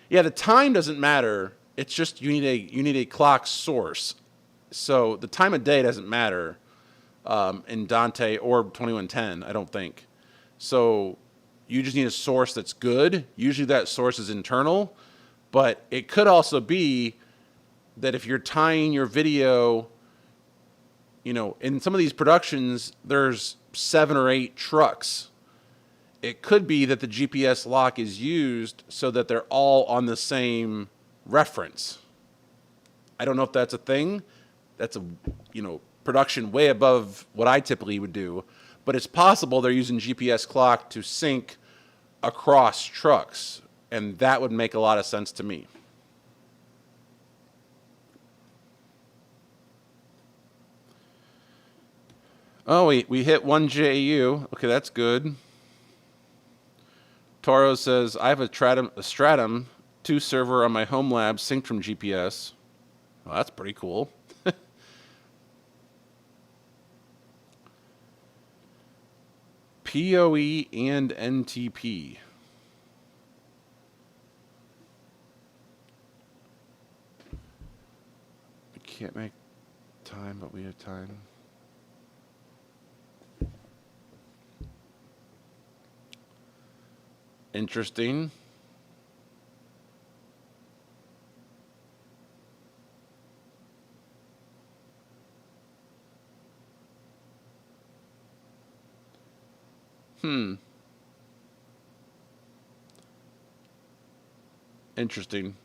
Yeah, the time doesn't matter. It's just you need a clock source. So the time of day doesn't matter in Dante or 2110, I don't think. So you just need a source that's good. Usually that source is internal, but it could also be that if you're tying your video, in some of these productions, there's 7 or 8 trucks. It could be that the GPS lock is used so that they're all on the same reference. I don't know if that's a thing. That's a, production way above what I typically would do. But it's possible they're using GPS clock to sync across trucks. And that would make a lot of sense to me. Oh, we hit 1 JU. Okay, that's good. Toro says, I have a Stratum 2 server on my home lab synced from GPS. Well, that's pretty cool. PoE and NTP. We can't make time, but we have time. Interesting. Interesting.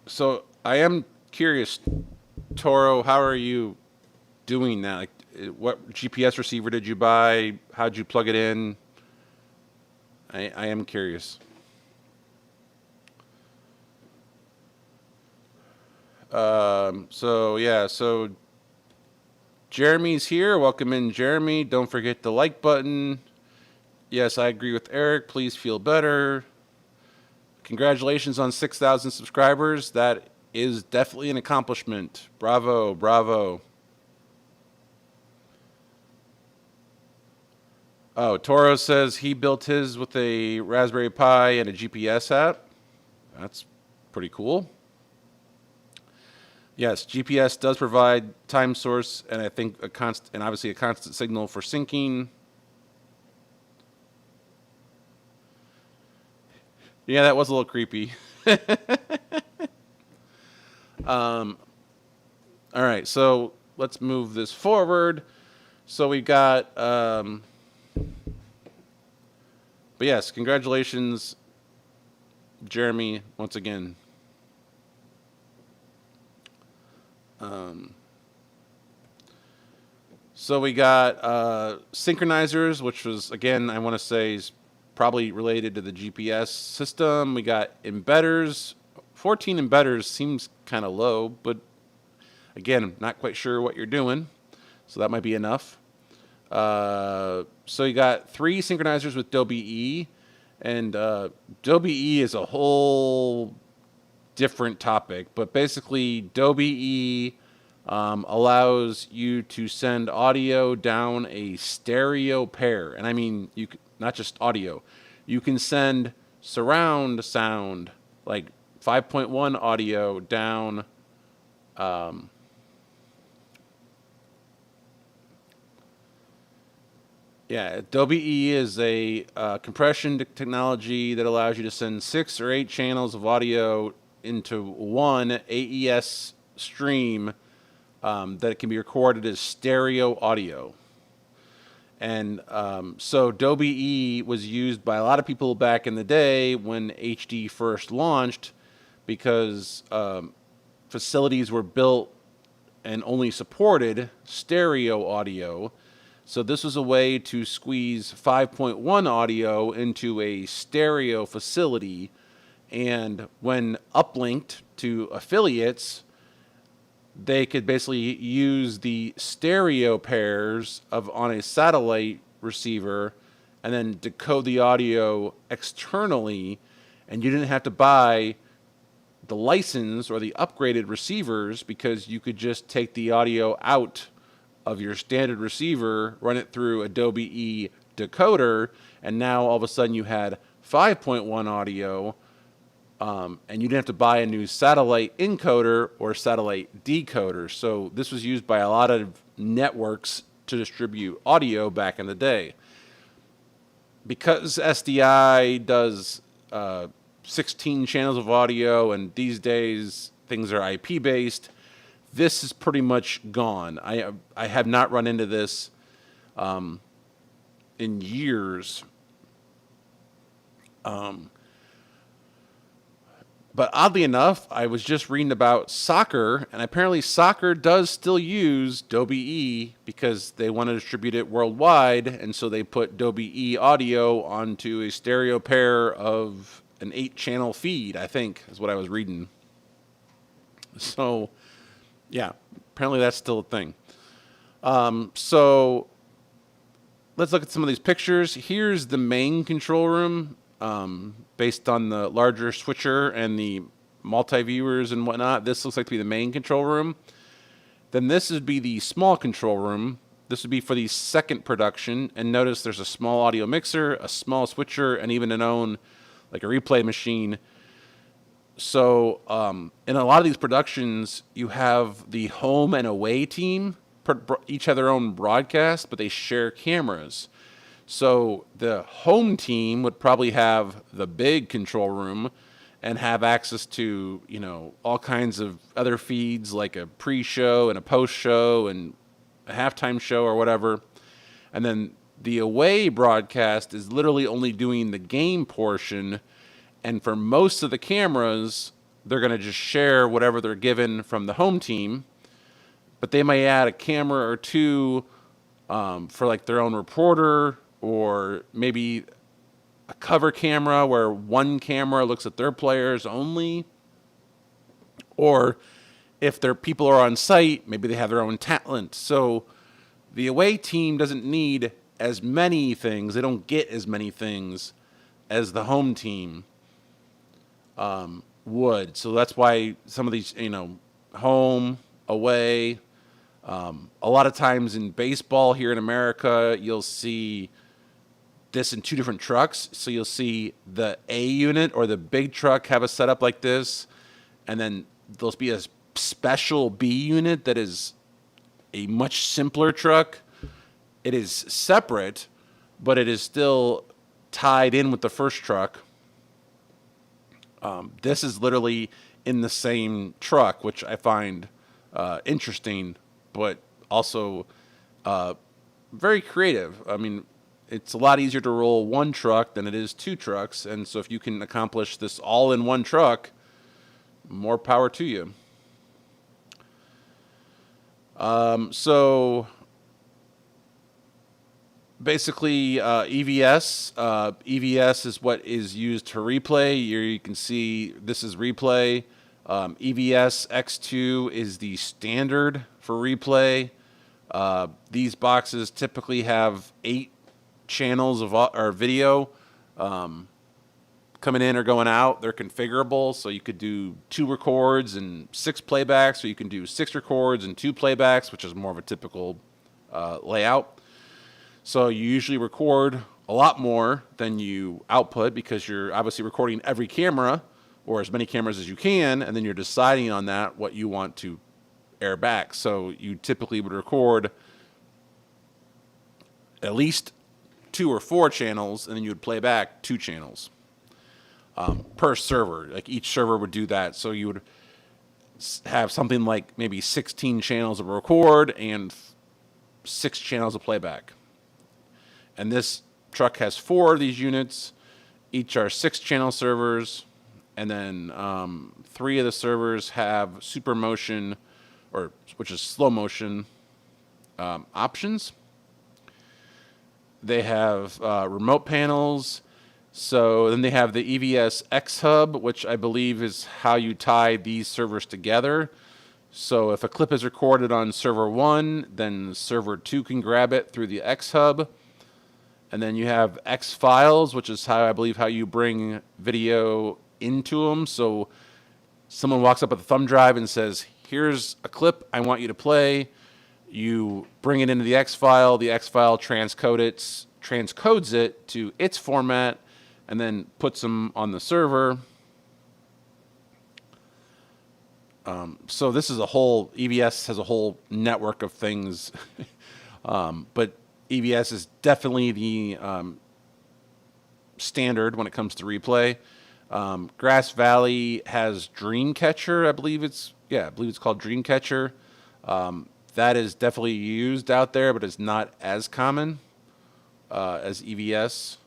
So I am curious, Toro, how are you doing that? Like, what GPS receiver did you buy? How'd you plug it in? I am curious. So Jeremy's here. Welcome in, Jeremy. Don't forget the like button. Yes, I agree with Eric. Please feel better. Congratulations on 6,000 subscribers. That is definitely an accomplishment. Bravo, bravo. Oh, Toro says he built his with a Raspberry Pi and a GPS app. That's pretty cool. Yes, GPS does provide time source and I think obviously a constant signal for syncing. Yeah, that was a little creepy. All right, so let's move this forward. So we got, but yes, congratulations, Jeremy, once again. So we got synchronizers, which was, again, I want to say is probably related to the GPS system. We got embedders. 14 embedders seems kind of low, but again, I'm not quite sure what you're doing, so that might be enough. So you got 3 synchronizers with Dolby E, and Dolby E is a whole different topic, but basically Dolby E allows you to send audio down a stereo pair, and I mean not just audio. You can send surround sound like 5.1 audio down. Yeah, Dolby E is a compression technology that allows you to send 6 or 8 channels of audio into one AES stream that can be recorded as stereo audio. And so Dolby E was used by a lot of people back in the day when HD first launched because facilities were built and only supported stereo audio. So this was a way to squeeze 5.1 audio into a stereo facility. And when uplinked to affiliates, they could basically use the stereo pairs on a satellite receiver and then decode the audio externally, and you didn't have to buy the license or the upgraded receivers because you could just take the audio out of your standard receiver, run it through a Dolby E decoder, and now all of a sudden you had 5.1 audio, and you didn't have to buy a new satellite encoder or satellite decoder. So this was used by a lot of networks to distribute audio back in the day. Because SDI does 16 channels of audio, and these days things are IP based, this is pretty much gone. I have not run into this in years. But oddly enough, I was just reading about soccer, and apparently soccer does still use Dolby E because they want to distribute it worldwide, and so they put Dolby E audio onto a stereo pair of an 8-channel feed, I think, is what I was reading. So, yeah, apparently that's still a thing. So let's look at some of these pictures. Here's the main control room. Based on the larger switcher and the multi-viewers and whatnot, this looks like to be the main control room. Then this would be the small control room. This would be for the second production. And notice there's a small audio mixer, a small switcher, and even an own, like a replay machine. So in a lot of these productions, you have the home and away team. Each have their own broadcast, but they share cameras. So the home team would probably have the big control room and have access to, all kinds of other feeds like a pre-show and a post-show and a halftime show or whatever. And then the away broadcast is literally only doing the game portion. And for most of the cameras, they're going to just share whatever they're given from the home team. But they may add a camera or two for like their own reporter, or maybe a cover camera where one camera looks at their players only. Or if their people are on site, maybe they have their own talent. So the away team doesn't need as many things. They don't get as many things as the home team would. So that's why some of these, home, away. A lot of times in baseball here in America, you'll see this in 2 different trucks. So you'll see the A unit or the big truck have a setup like this, and then there'll be a special B unit that is a much simpler truck. It is separate, but it is still tied in with the first truck. This is literally in the same truck, which I find interesting, but also very creative. I mean, it's a lot easier to roll one truck than it is two trucks, and so if you can accomplish this all in one truck, more power to you. So basically, EVS is what is used to replay. Here you can see this is replay. EVS X2 is the standard for replay. These boxes typically have 8 channels of or video coming in or going out. They're configurable, so you could do 2 records and 6 playbacks, or you can do 6 records and 2 playbacks, which is more of a typical layout. So you usually record a lot more than you output because you're obviously recording every camera or as many cameras as you can, and then you're deciding on that what you want to air back. So you typically would record at least 2 or 4 channels, and then you would play back 2 channels per server. Like each server would do that. So you would have something like maybe 16 channels of record and 6 channels of playback. And this truck has 4 of these units. Each are 6 channel servers. And then 3 of the servers have super motion, which is slow motion options. They have remote panels. So then they have the EVS X Hub, which I believe is how you tie these servers together. So if a clip is recorded on server 1, then server 2 can grab it through the X Hub. And then you have X Files, which is how I believe how you bring video into them. So someone walks up with a thumb drive and says, here's a clip I want you to play. You bring it into the X File. The X File transcodes it to its format and then puts them on the server. So this is EVS has a whole network of things. But EVS is definitely the standard when it comes to replay. Grass Valley has Dreamcatcher, I believe it's called Dreamcatcher. That is definitely used out there, but it's not as common as EVS.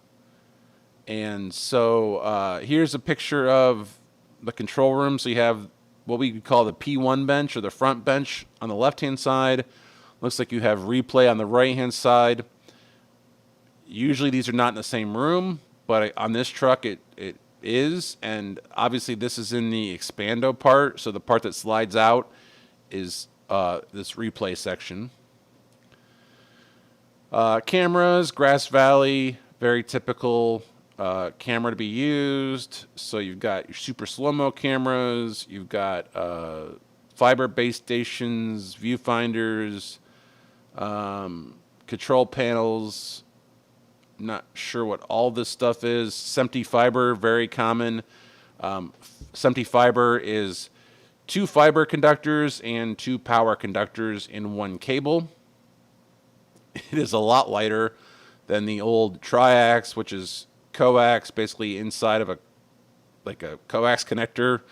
And so here's a picture of the control room. So you have what we could call the P1 bench or the front bench on the left-hand side. Looks like you have replay on the right-hand side. Usually these are not in the same room, but on this truck it is. And obviously this is in the expando part. So the part that slides out is this replay section. Cameras, Grass Valley, very typical camera to be used. So you've got your super slow-mo cameras, you've got fiber base stations, viewfinders, control panels. Not sure what all this stuff is. SMPTE fiber, very common. SMPTE fiber is 2 fiber conductors and 2 power conductors in one cable. It is a lot lighter than the old Triax, which is coax, basically inside of a coax connector.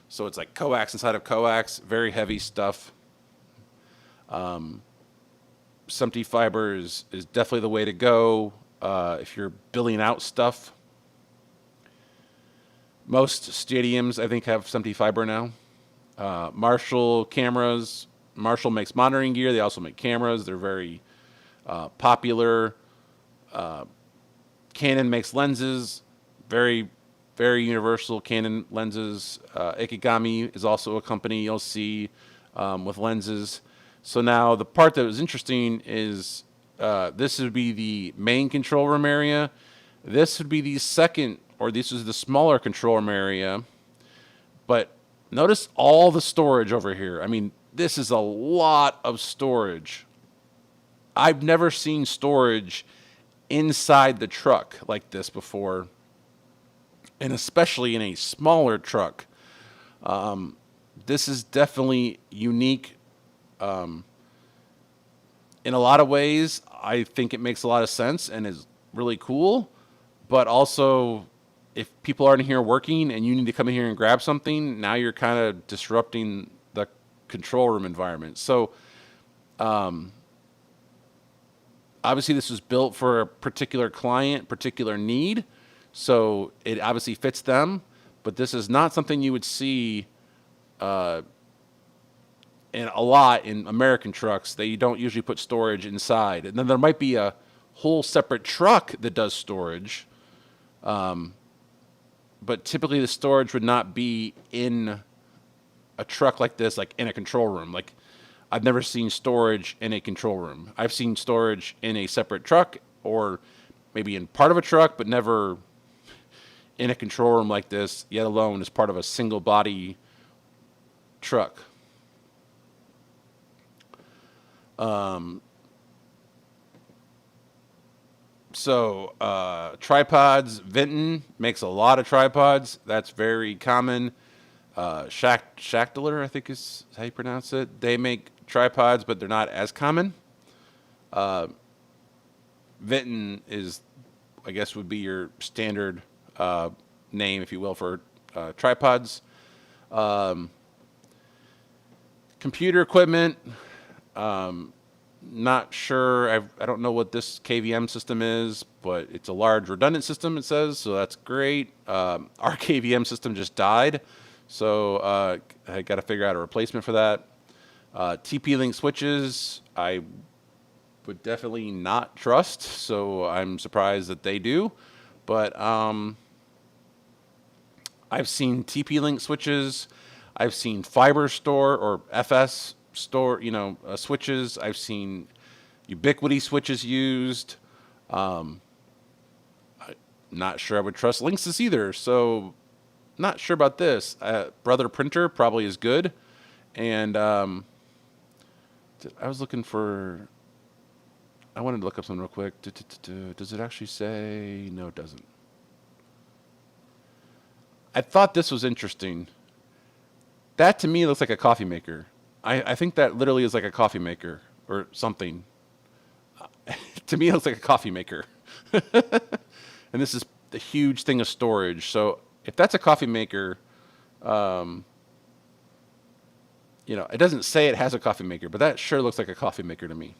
So it's like coax inside of coax, very heavy stuff. SMPTE fiber is definitely the way to go if you're billing out stuff. Most stadiums, I think, have SMPTE fiber now. Marshall cameras. Marshall makes monitoring gear. They also make cameras. They're very popular. Canon makes lenses. Very, very universal Canon lenses. Ikegami is also a company you'll see with lenses. So now the part that was interesting is this would be the main control room area. This would be the second, or this is the smaller control room area. But notice all the storage over here. I mean, this is a lot of storage. I've never seen storage inside the truck like this before, and especially in a smaller truck. This is definitely unique. In a lot of ways, I think it makes a lot of sense and is really cool, but also if people aren't here working and you need to come in here and grab something, now you're kind of disrupting the control room environment. So obviously this was built for a particular client, particular need. So it obviously fits them, but this is not something you would see in a lot in American trucks. They don't usually put storage inside. And then there might be a whole separate truck that does storage. But typically the storage would not be in a truck like this, like in a control room. Like I've never seen storage in a control room. I've seen storage in a separate truck or maybe in part of a truck, but never in a control room like this, yet alone as part of a single body truck. Tripods, Vinton makes a lot of tripods. That's very common. Schachtler, I think is how you pronounce it. They make tripods, but they're not as common. Vinton is, I guess, would be your standard name, if you will, for tripods. Computer equipment. Not sure. I don't know what this KVM system is, but it's a large redundant system, it says, so that's great. Our KVM system just died, so I got to figure out a replacement for that. TP-Link switches, I would definitely not trust, so I'm surprised that they do. But I've seen TP-Link switches. I've seen Fiber Store or FS Store, switches. I've seen Ubiquiti switches used. I'm not sure I would trust Linksys either, so not sure about this. Brother Printer probably is good. And I was looking for, I wanted to look up something real quick. Does it actually say? No, it doesn't. I thought this was interesting. That to me looks like a coffee maker. I think that literally is like a coffee maker or something. To me, it looks like a coffee maker. And this is a huge thing of storage. So if that's a coffee maker, it doesn't say it has a coffee maker, but that sure looks like a coffee maker to me.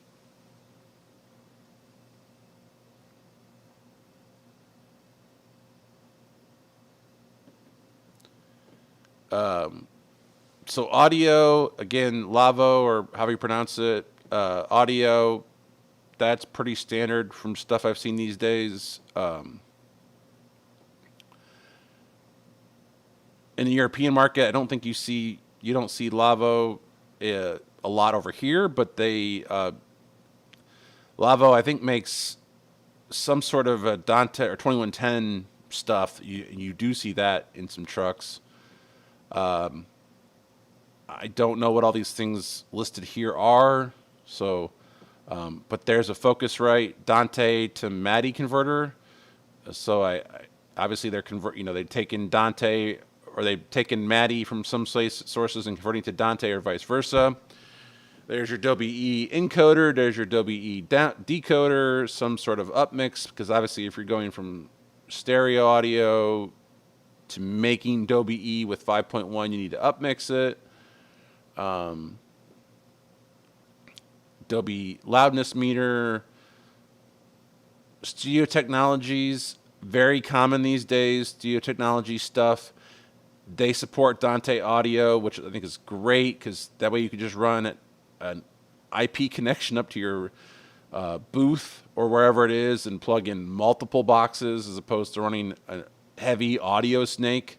So audio, again, Lavo, or however you pronounce it, audio, that's pretty standard from stuff I've seen these days. In the European market, I don't think you don't see Lavo a lot over here, but Lavo, I think, makes some sort of a Dante or 2110 stuff. You do see that in some trucks. I don't know what all these things listed here are, so, but there's a Focusrite Dante to MADI converter. So obviously they've taken Dante, or they've taken MADI from some sources and converting to Dante, or vice versa. There's your Dolby E encoder. There's your Dolby E decoder, some sort of upmix, because obviously if you're going from stereo audio to making Dolby E with 5.1, you need to upmix it. Dolby loudness meter. Studio Technologies, very common these days. Studio Technology stuff. They support Dante Audio, which I think is great, because that way you can just run an IP connection up to your booth or wherever it is and plug in multiple boxes, as opposed to running a heavy audio snake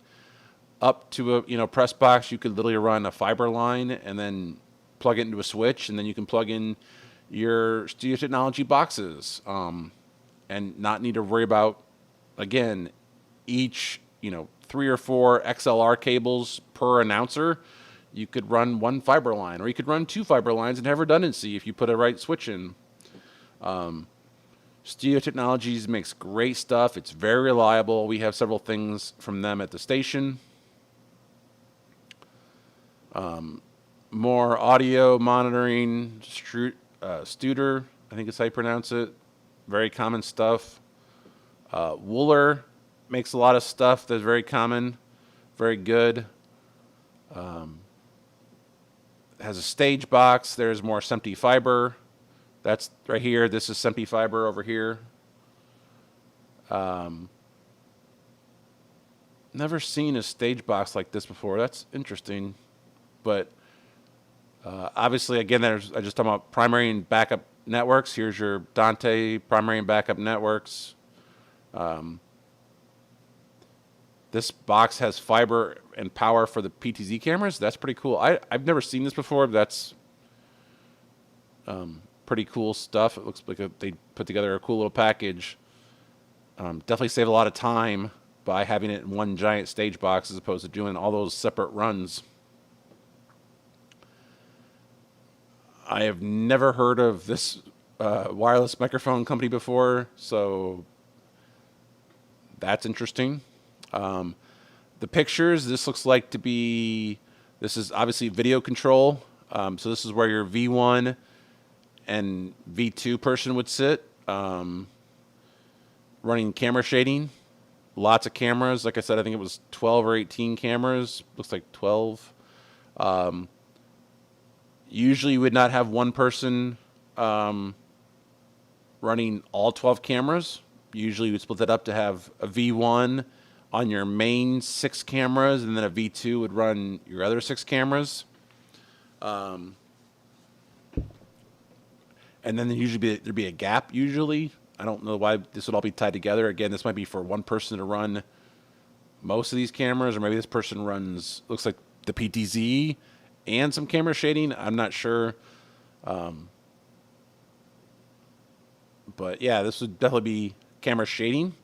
up to a press box. You could literally run a fiber line and then plug it into a switch, and then you can plug in your Studio Technology boxes, and not need to worry about, again, each 3 or 4 XLR cables per announcer. You could run one fiber line, or you could run 2 fiber lines and have redundancy if you put a right switch in. Studio Technologies makes great stuff. It's very reliable. We have several things from them at the station. More audio monitoring, Studer, I think is how you pronounce it. Very common stuff. Wooler, makes a lot of stuff that's very common, very good. Has a stage box. There's more SMPTE fiber. That's right here. This is SMPTE fiber over here. Never seen a stage box like this before. That's interesting. But obviously, again, I just talking about primary and backup networks. Here's your Dante primary and backup networks. This box has fiber and power for the PTZ cameras. That's pretty cool. I've never seen this before, but that's pretty cool stuff. It looks like they put together a cool little package. Definitely save a lot of time by having it in one giant stage box as opposed to doing all those separate runs. I have never heard of this wireless microphone company before, so that's interesting. The pictures, this looks like to be, this is obviously video control. So this is where your V1 and V2 person would sit, running camera shading. Lots of cameras. Like I said, I think it was 12 or 18 cameras. Looks like 12. Usually you would not have one person running all 12 cameras. Usually you would split that up to have a V1 on your main 6 cameras, and then a V2 would run your other 6 cameras. And then there'd be a gap usually. I don't know why this would all be tied together. Again, this might be for one person to run most of these cameras, or maybe this person runs, looks like the PTZ and some camera shading. I'm not sure. But yeah, this would definitely be camera shading.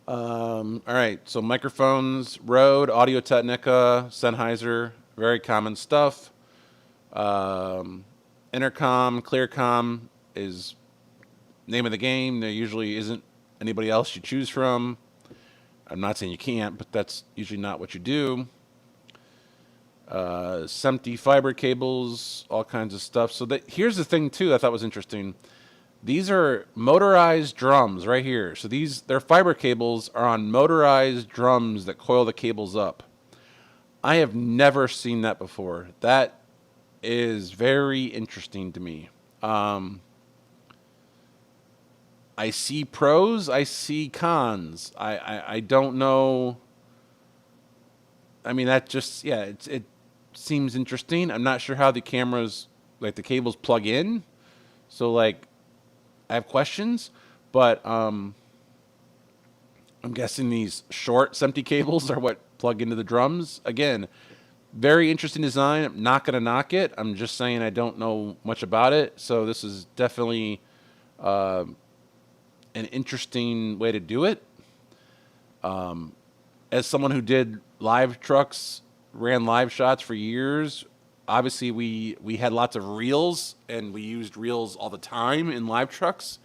All right, so microphones, Rode, Audio-Technica, Sennheiser, very common stuff. Intercom, Clearcom is name of the game. There usually isn't anybody else you choose from. I'm not saying you can't, but that's usually not what you do. SMPTE fiber cables, all kinds of stuff. So here's the thing too I thought was interesting. These are motorized drums right here. So their fiber cables are on motorized drums that coil the cables up. I have never seen that before. That is very interesting to me. I see pros, I see cons. I don't know. I mean, that just, yeah, it seems interesting. I'm not sure how the cameras, like the cables plug in. So like, I have questions, but I'm guessing these short SMPTE cables are what plug into the drums. Again, very interesting design. I'm not going to knock it. I'm just saying I don't know much about it. So this is definitely an interesting way to do it. As someone who did live trucks, ran live shots for years, obviously we had lots of reels, and we used reels all the time in live trucks,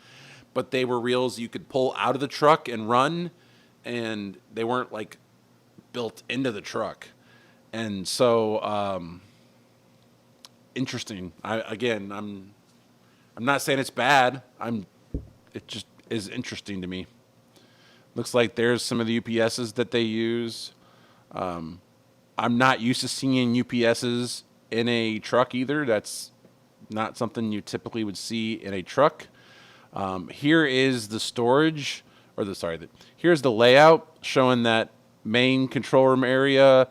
but they were reels you could pull out of the truck and run, and they weren't like built into the truck. And so interesting. I'm not saying it's bad. It just is interesting to me. Looks like there's some of the UPSs that they use. I'm not used to seeing UPSs in a truck either. That's not something you typically would see in a truck. Here is the storage, here's the layout showing that main control room area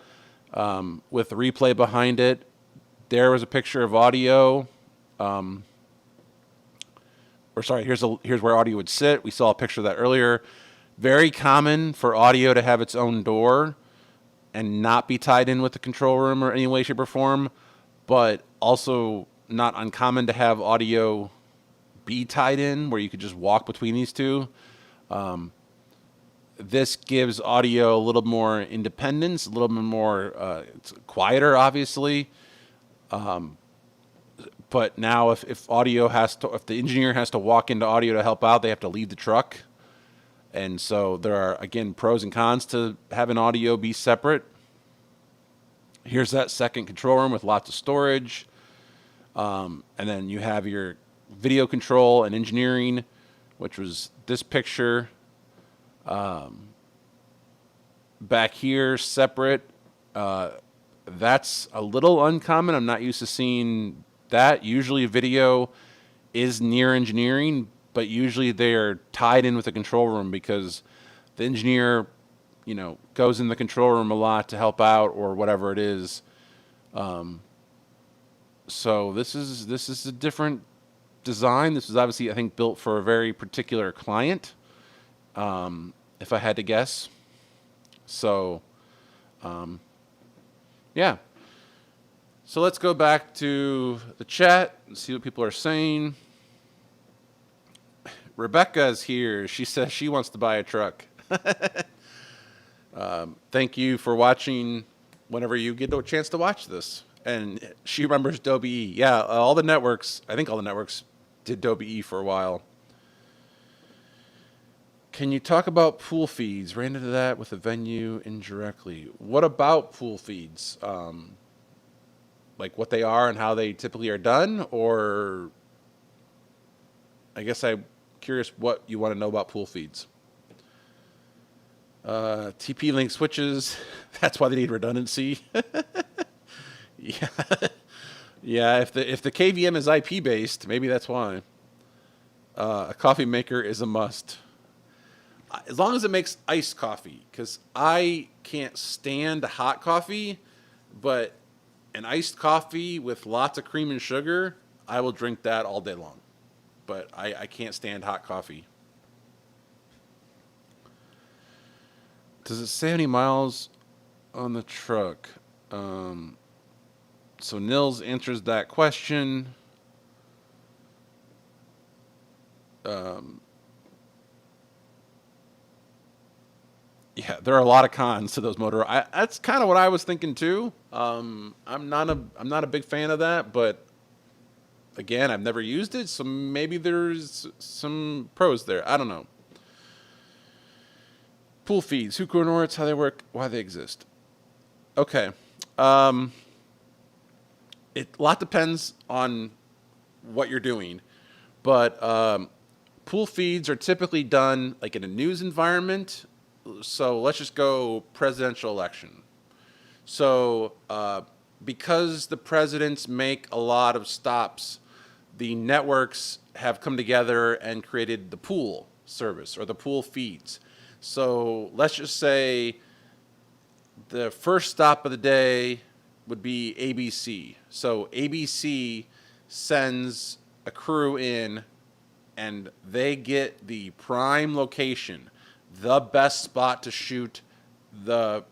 with the replay behind it. There was a picture of audio. Here's where audio would sit. We saw a picture of that earlier. Very common for audio to have its own door and not be tied in with the control room or any way, shape, or form, but also not uncommon to have audio be tied in where you could just walk between these two. This gives audio a little more independence, a little bit more, it's quieter, obviously. But now if if the engineer has to walk into audio to help out, they have to leave the truck. And so there are, again, pros and cons to having audio be separate. Here's that second control room with lots of storage. And then you have your video control and engineering, which was this picture. Back here, separate. That's a little uncommon. I'm not used to seeing that. Usually video is near engineering, but usually they're tied in with the control room because the engineer, goes in the control room a lot to help out or whatever it is. So this is a different design. This is obviously, I think, built for a very particular client, if I had to guess. So, yeah. So let's go back to the chat and see what people are saying. Rebecca's here. She says she wants to buy a truck. Thank you for watching whenever you get a chance to watch this. And she remembers Adobe E. Yeah, all the networks, I think all the networks did Adobe E for a while. Can you talk about pool feeds? Ran into that with a venue indirectly. What about pool feeds? Like what they are and how they typically are done? Or I guess I'm curious what you want to know about pool feeds. TP-Link switches, that's why they need redundancy. Yeah. Yeah, if the KVM is IP based, maybe that's why. A coffee maker is a must. As long as it makes iced coffee, because I can't stand hot coffee, but an iced coffee with lots of cream and sugar, I will drink that all day long. But I can't stand hot coffee. Does it say how many miles on the truck? So Nils answers that question. Yeah, there are a lot of cons to those motor. That's kind of what I was thinking too. I'm not a big fan of that, but again, I've never used it, so maybe there's some pros there. I don't know. Pool feeds, who coordinates, how they work, why they exist. Okay. A lot depends on what you're doing, but pool feeds are typically done like in a news environment. So let's just go presidential election. So because the presidents make a lot of stops, the networks have come together and created the pool service or the pool feeds. So let's just say the first stop of the day would be ABC. So ABC sends a crew in and they get the prime location, the best spot to shoot the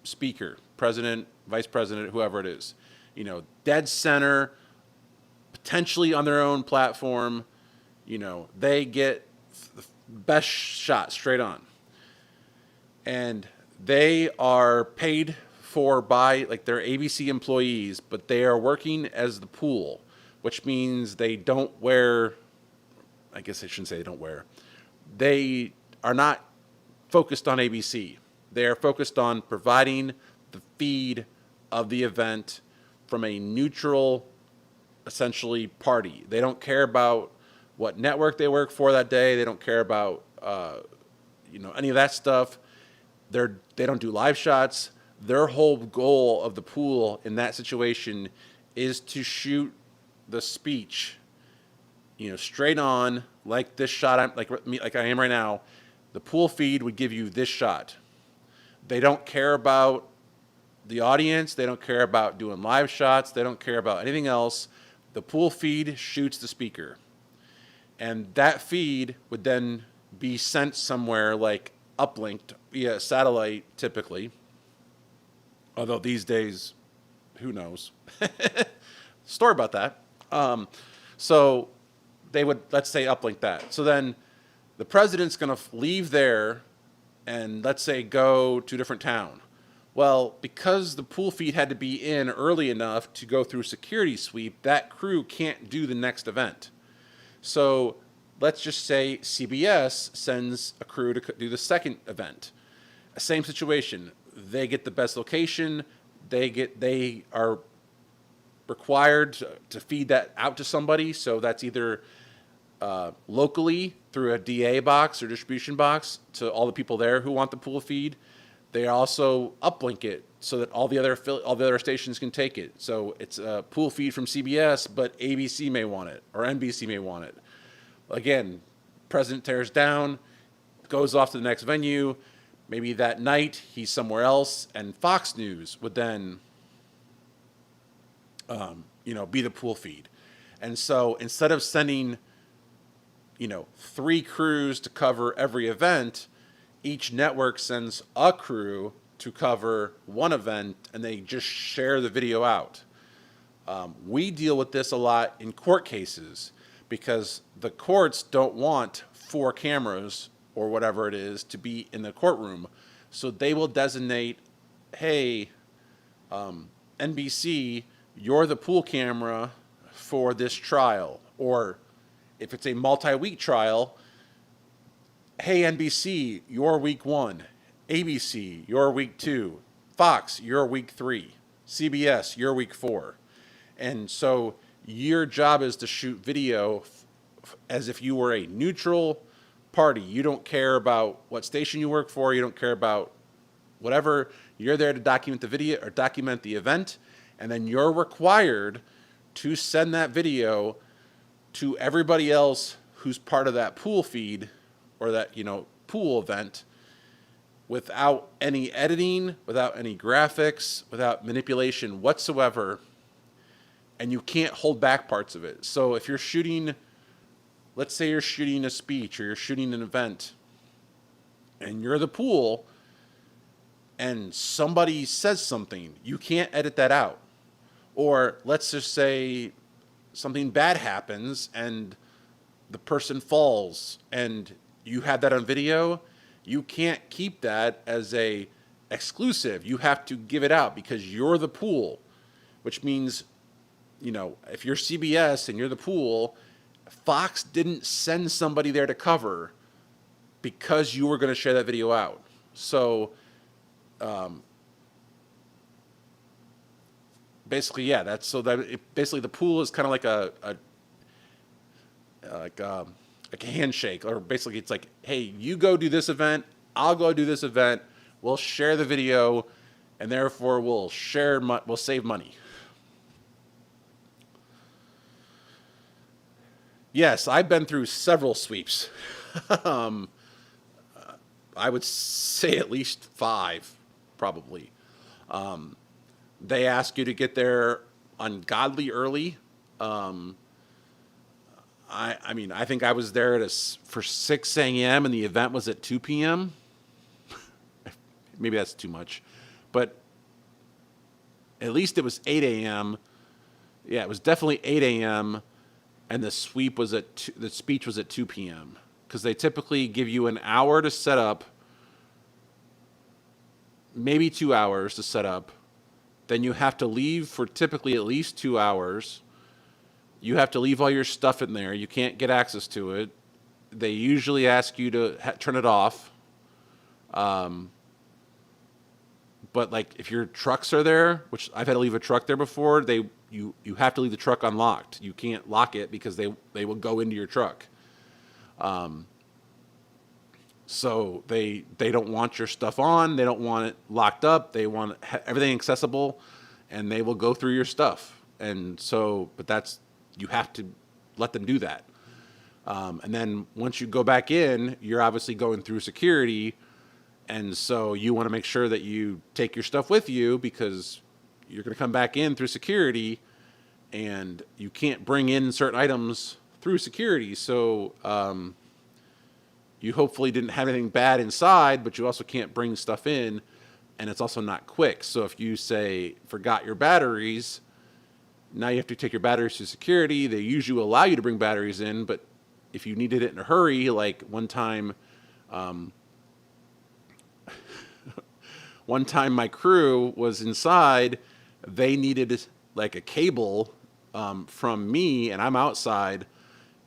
speaker, president, vice president, whoever it is. Dead center, potentially on their own platform. They get the best shot straight on. And they are paid for by like their ABC employees, but they are working as the pool, which means they don't wear, I guess I shouldn't say they don't wear. They are not focused on ABC. They are focused on providing the feed of the event from a neutral, essentially, party. They don't care about what network they work for that day. They don't care about any of that stuff. They don't do live shots. Their whole goal of the pool in that situation is to shoot the speech, straight on, like this shot. Like I am right now. The pool feed would give you this shot. They don't care about the audience. They don't care about doing live shots. They don't care about anything else. The pool feed shoots the speaker. And that feed would then be sent somewhere like uplinked via satellite typically. Although these days, who knows? Story about that. So they would, let's say, uplink that. So then the president's going to leave there and let's say go to a different town. Well, because the pool feed had to be in early enough to go through security sweep, that crew can't do the next event. So let's just say CBS sends a crew to do the second event. Same situation. They get the best location. they are required to feed that out to somebody. So that's either locally through a DA box or distribution box to all the people there who want the pool feed. They also uplink it so that all the other stations can take it. So it's a pool feed from CBS, but ABC may want it or NBC may want it. Again, president tears down, goes off to the next venue. Maybe that night he's somewhere else, and Fox News would then, be the pool feed. And so instead of sending, 3 crews to cover every event, each network sends a crew to cover one event, and they just share the video out. We deal with this a lot in court cases because the courts don't want 4 cameras or whatever it is to be in the courtroom. So they will designate, hey, NBC, you're the pool camera for this trial. Or if it's a multi-week trial, hey, NBC, you're week 1. ABC, you're week 2. Fox, you're week 3. CBS, you're week 4. And so your job is to shoot video as if you were a neutral party. You don't care about what station you work for. You don't care about whatever. You're there to document the video or document the event. And then you're required to send that video to everybody else who's part of that pool feed or that, pool event without any editing, without any graphics, without manipulation whatsoever. And you can't hold back parts of it. So if you're shooting, let's say you're shooting a speech or you're shooting an event and you're the pool and somebody says something, you can't edit that out. Or let's just say something bad happens and the person falls and you had that on video, you can't keep that as a exclusive. You have to give it out because you're the pool, which means, if you're CBS and you're the pool, Fox didn't send somebody there to cover because you were going to share that video out. So, basically, yeah, basically the pool is kind of like a handshake, or basically it's like, hey, you go do this event, I'll go do this event, we'll share the video, and therefore we'll save money. Yes, I've been through several sweeps. I would say at least 5, probably. They ask you to get there ungodly early. I think I was there for 6 a.m. and the event was at 2 p.m. Maybe that's too much, but at least it was 8 a.m. Yeah, it was definitely 8 a.m. and the speech was at 2 p.m. because they typically give you an hour to set up, maybe 2 hours to set up. Then you have to leave for typically at least 2 hours. You have to leave all your stuff in there. You can't get access to it. They usually ask you to turn it off. But like if your trucks are there, which I've had to leave a truck there before, you have to leave the truck unlocked. You can't lock it because they will go into your truck. So they don't want your stuff on. They don't want it locked up. They want everything accessible, and they will go through your stuff. And so, you have to let them do that. And then once you go back in, you're obviously going through security. And so you want to make sure that you take your stuff with you because you're going to come back in through security and you can't bring in certain items through security. So, you hopefully didn't have anything bad inside, but you also can't bring stuff in, and it's also not quick. So if you say, forgot your batteries, now you have to take your batteries to security. They usually allow you to bring batteries in, but if you needed it in a hurry, like one time my crew was inside, they needed like a cable from me, and I'm outside,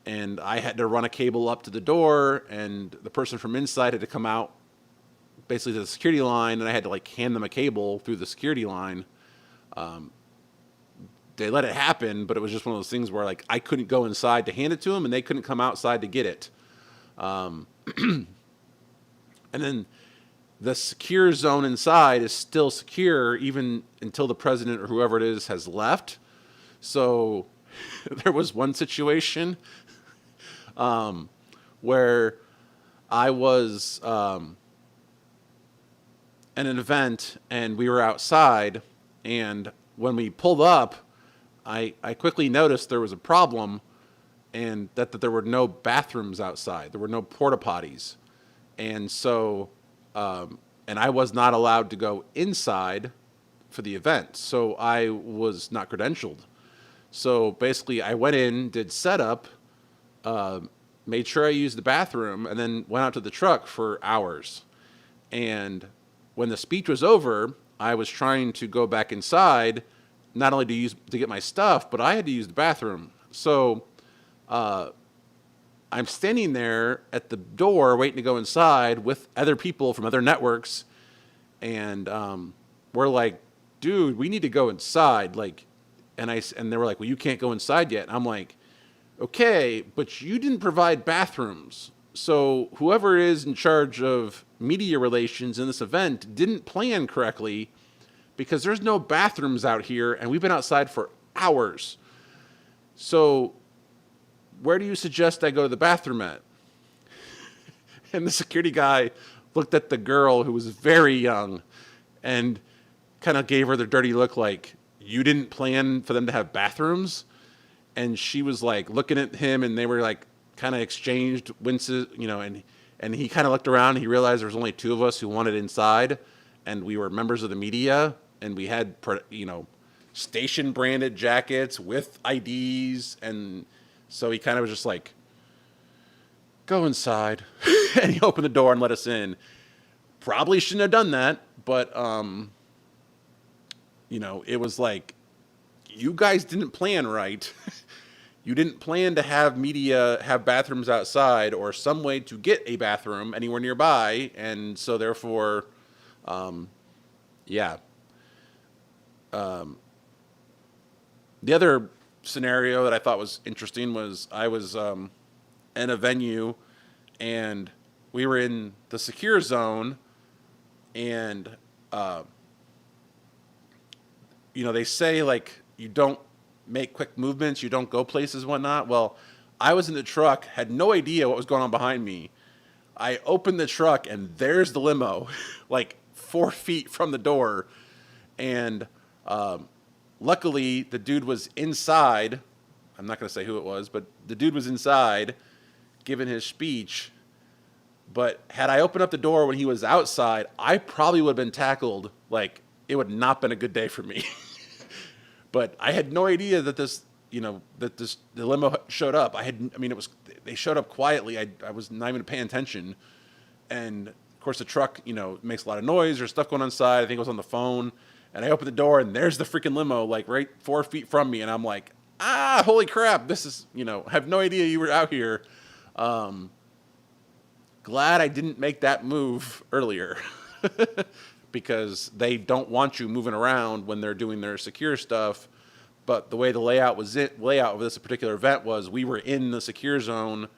and I had to run a cable up to the door, and the person from inside had to come out basically to the security line, and I had to like hand them a cable through the security line. They let it happen, but it was just one of those things where like I couldn't go inside to hand it to them, and they couldn't come outside to get it. And then the secure zone inside is still secure even until the president or whoever it is has left. So there was one situation where I was at an event and we were outside, and when we pulled up, I quickly noticed there was a problem, and that there were no bathrooms outside. There were no porta potties. And so, and I was not allowed to go inside for the event. So I was not credentialed. So basically, I went in, did setup, made sure I used the bathroom, and then went out to the truck for hours. And when the speech was over, I was trying to go back inside, not only to get my stuff, but I had to use the bathroom. So I'm standing there at the door waiting to go inside with other people from other networks, and we're like, dude, we need to go inside. Like, and they were like, well, you can't go inside yet. And I'm like, okay, but you didn't provide bathrooms. So whoever is in charge of media relations in this event didn't plan correctly, because there's no bathrooms out here, and we've been outside for hours. So where do you suggest I go to the bathroom at? And the security guy looked at the girl, who was very young, and kind of gave her the dirty look like, you didn't plan for them to have bathrooms? And she was like looking at him, and they were like kind of exchanged winces, and he kind of looked around, and he realized there was only two of us who wanted inside, and we were members of the media, and we had, station branded jackets with IDs. And so he kind of was just like, go inside. And he opened the door and let us in. Probably shouldn't have done that, but it was like, you guys didn't plan right. You didn't plan to have media have bathrooms outside, or some way to get a bathroom anywhere nearby. And so therefore, yeah. The other scenario that I thought was interesting was I was in a venue, and we were in the secure zone, and they say like you don't make quick movements, you don't go places, whatnot. Well, I was in the truck, had no idea what was going on behind me. I opened the truck, and there's the limo, like 4 feet from the door, and luckily the dude was inside. I'm not going to say who it was, but the dude was inside giving his speech. But had I opened up the door when he was outside, I probably would have been tackled. Like, it would not been a good day for me. But I had no idea that the limo showed up. They showed up quietly. I was not even paying attention. And of course the truck, makes a lot of noise. There's stuff going on inside. I think it was on the phone. And I opened the door, and there's the freaking limo, like right 4 feet from me. And I'm like, holy crap. This is, I have no idea you were out here. Glad I didn't make that move earlier. Because they don't want you moving around when they're doing their secure stuff. But the way the layout of this particular event was, we were in the secure zone,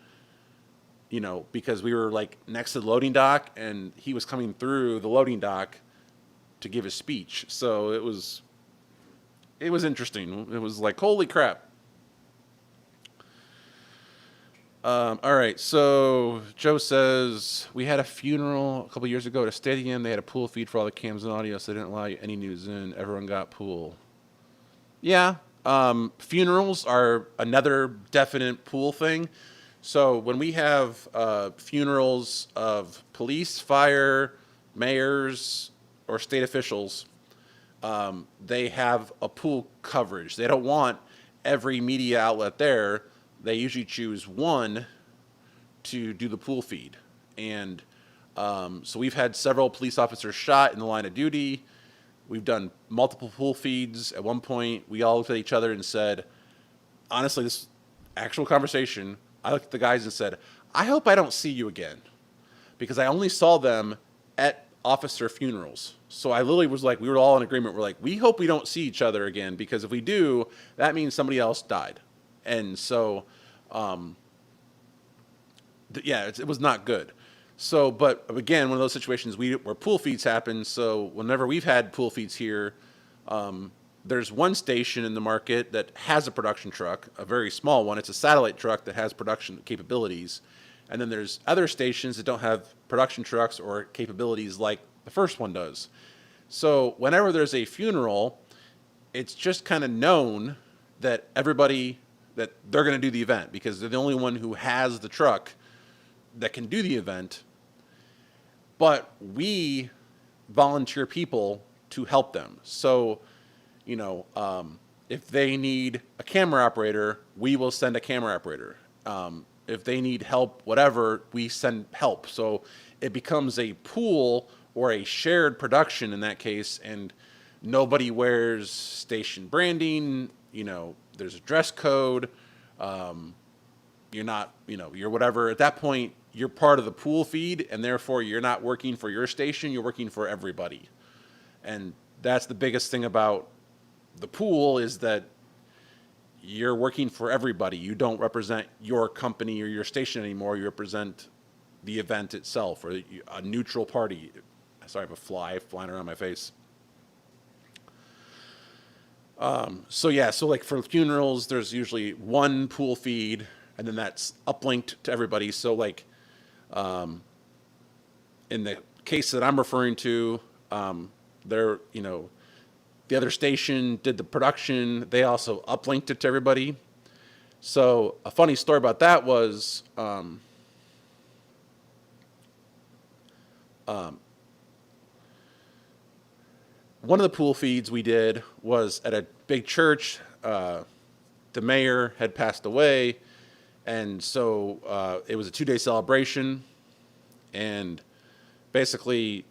because we were like next to the loading dock, and he was coming through the loading dock to give his speech. So it was interesting. It was like, holy crap. All right, so Joe says, we had a funeral a couple years ago at a stadium. They had a pool feed for all the cams and audio, so they didn't allow any news in. Everyone got pool. Yeah, funerals are another definite pool thing. So when we have funerals of police, fire, mayors, or state officials, they have a pool coverage. They don't want every media outlet there. They usually choose one to do the pool feed. And so we've had several police officers shot in the line of duty. We've done multiple pool feeds. At one point, we all looked at each other and said, honestly, this actual conversation, I looked at the guys and said, I hope I don't see you again. Because I only saw them at officer funerals. So I literally was like, we were all in agreement. We're like, we hope we don't see each other again, because if we do, that means somebody else died. And so, yeah, it was not good. So, but again, one of those situations where pool feeds happen. So whenever we've had pool feeds here, there's one station in the market that has a production truck, a very small one. It's a satellite truck that has production capabilities. And then there's other stations that don't have production trucks or capabilities like the first one does. So whenever there's a funeral, it's just kind of known that that they're going to do the event, because they're the only one who has the truck that can do the event. But we volunteer people to help them. So, if they need a camera operator, we will send a camera operator. If they need help, whatever, we send help. So it becomes a pool or a shared production in that case, and nobody wears station branding. There's a dress code. You're not, you're whatever. At that point, you're part of the pool feed, and therefore you're not working for your station, you're working for everybody. And that's the biggest thing about the pool, is that you're working for everybody. You don't represent your company or your station anymore. You represent the event itself, or a neutral party. Sorry, I have a fly flying around my face. So like for funerals, there's usually one pool feed, and then that's uplinked to everybody. So like, in the case that I'm referring to, the other station did the production. They also uplinked it to everybody. So a funny story about that was, one of the pool feeds we did was at a big church. The mayor had passed away, and so it was a 2-day celebration. And basically,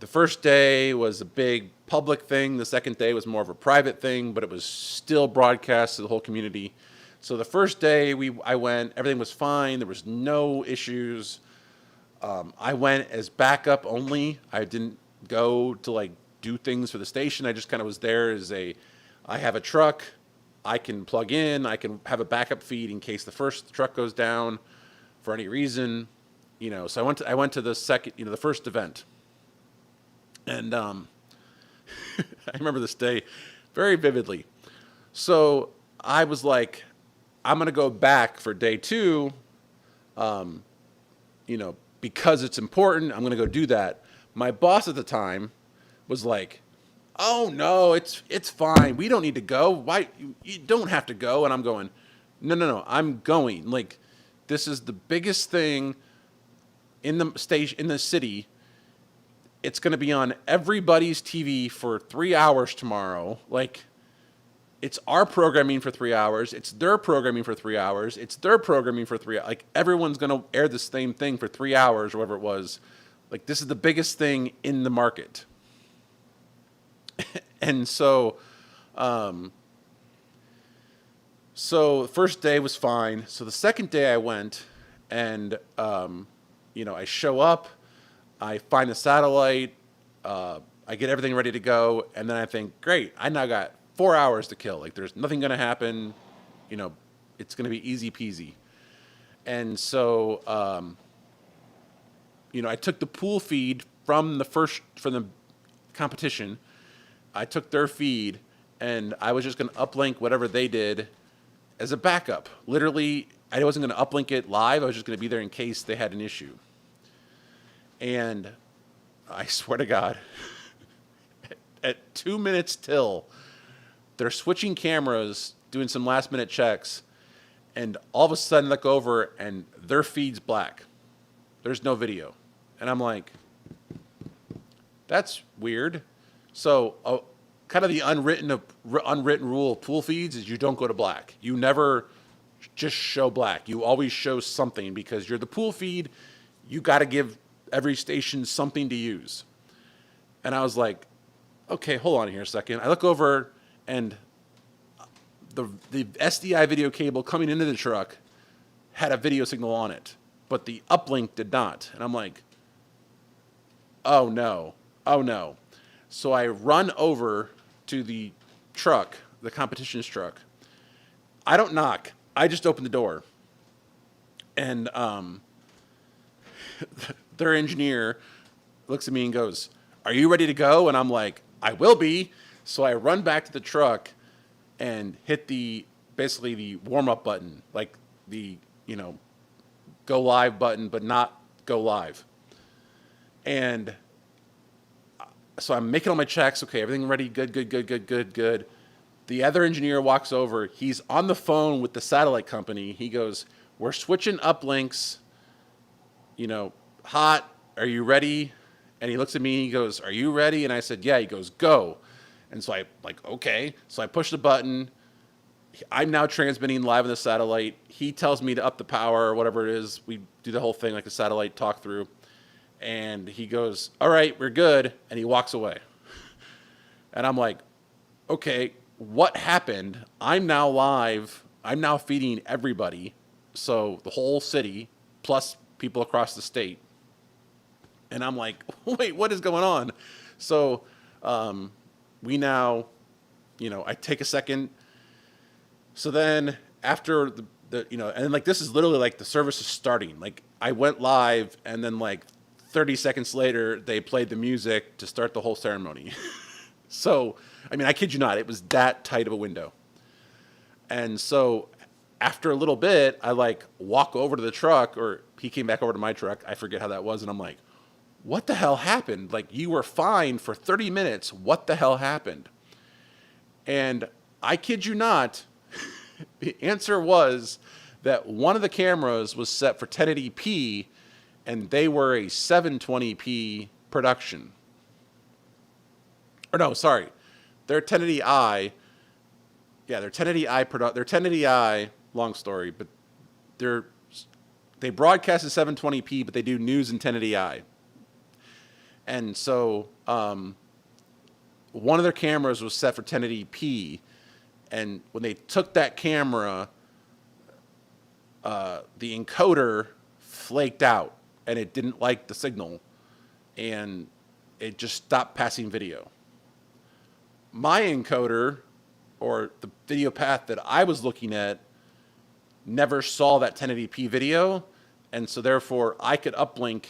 the first day was a big public thing. The second day was more of a private thing, but it was still broadcast to the whole community. So the first day I went, everything was fine. There was no issues. I went as backup only. I didn't go to do things for the station. I just kind of was there as I have a truck. I can plug in. I can have a backup feed in case the first truck goes down for any reason. So I went to the the first event. And I remember this day very vividly. So I was like, I'm going to go back for day 2, because it's important. I'm going to go do that. My boss at the time was like, oh, no, it's fine. We don't need to go. Why? You don't have to go. And I'm going, no, I'm going. This is the biggest thing in the station, in the city. It's going to be on everybody's TV for 3 hours tomorrow. It's our programming for 3 hours. It's their programming for 3 hours. It's their programming for 3 hours. Everyone's going to air the same thing for 3 hours, or whatever it was. This is the biggest thing in the market. And so, the first day was fine. So the second day I went, and, I show up. I find the satellite, I get everything ready to go, and then I think, great, I now got 4 hours to kill. There's nothing going to happen. It's going to be easy peasy. And so, I took the pool feed from the competition. I took their feed, and I was just going to uplink whatever they did as a backup. Literally, I wasn't going to uplink it live. I was just going to be there in case they had an issue. And I swear to God, at 2 minutes till, they're switching cameras, doing some last minute checks, and all of a sudden look over and their feed's black. There's no video. And I'm like, that's weird. So kind of the unwritten rule of pool feeds is you don't go to black. You never just show black. You always show something, because you're the pool feed. You got to give every station something to use. And I was like, okay, hold on here a second. I look over, and the SDI video cable coming into the truck had a video signal on it, but the uplink did not. And I'm like, oh no, oh no. So I run over to the truck, the competition's truck. I don't knock. I just open the door, and their engineer looks at me and goes, "Are you ready to go?" And I'm like, "I will be." So I run back to the truck and hit the basically the warm up button, like the you know go live button, but not go live. And so I'm making all my checks. Okay, everything ready. Good, good, good, good, good, good. The other engineer walks over. He's on the phone with the satellite company. He goes, "We're switching uplinks. Hot. Are you ready?" And he looks at me and he goes, "Are you ready?" And I said, "Yeah." He goes, "Go." And so I like, okay. So I push the button. I'm now transmitting live on the satellite. He tells me to up the power or whatever it is. We do the whole thing like a satellite talk through. And he goes, "All right, we're good." And he walks away. And I'm like, okay, what happened? I'm now live. I'm now feeding everybody. So the whole city plus people across the state. And I'm like, wait, what is going on? So we now, I take a second. So then after and like this is literally like the service is starting. Like I went live and then like 30 seconds later they played the music to start the whole ceremony. So, I mean, I kid you not, it was that tight of a window. And so after a little bit, I like walk over to the truck, or he came back over to my truck. I forget how that was. And I'm like, what the hell happened? Like, you were fine for 30 minutes. What the hell happened? And I kid you not, the answer was that one of the cameras was set for 1080p and they were a 720p production. Or no, sorry. They're 1080i. Yeah, they're 1080i they're 1080i, long story, but they broadcast at 720p, but they do news in 1080i. And so one of their cameras was set for 1080p, and when they took that camera, the encoder flaked out, and it didn't like the signal, and it just stopped passing video. My encoder, or the video path that I was looking at, never saw that 1080p video, and so therefore I could uplink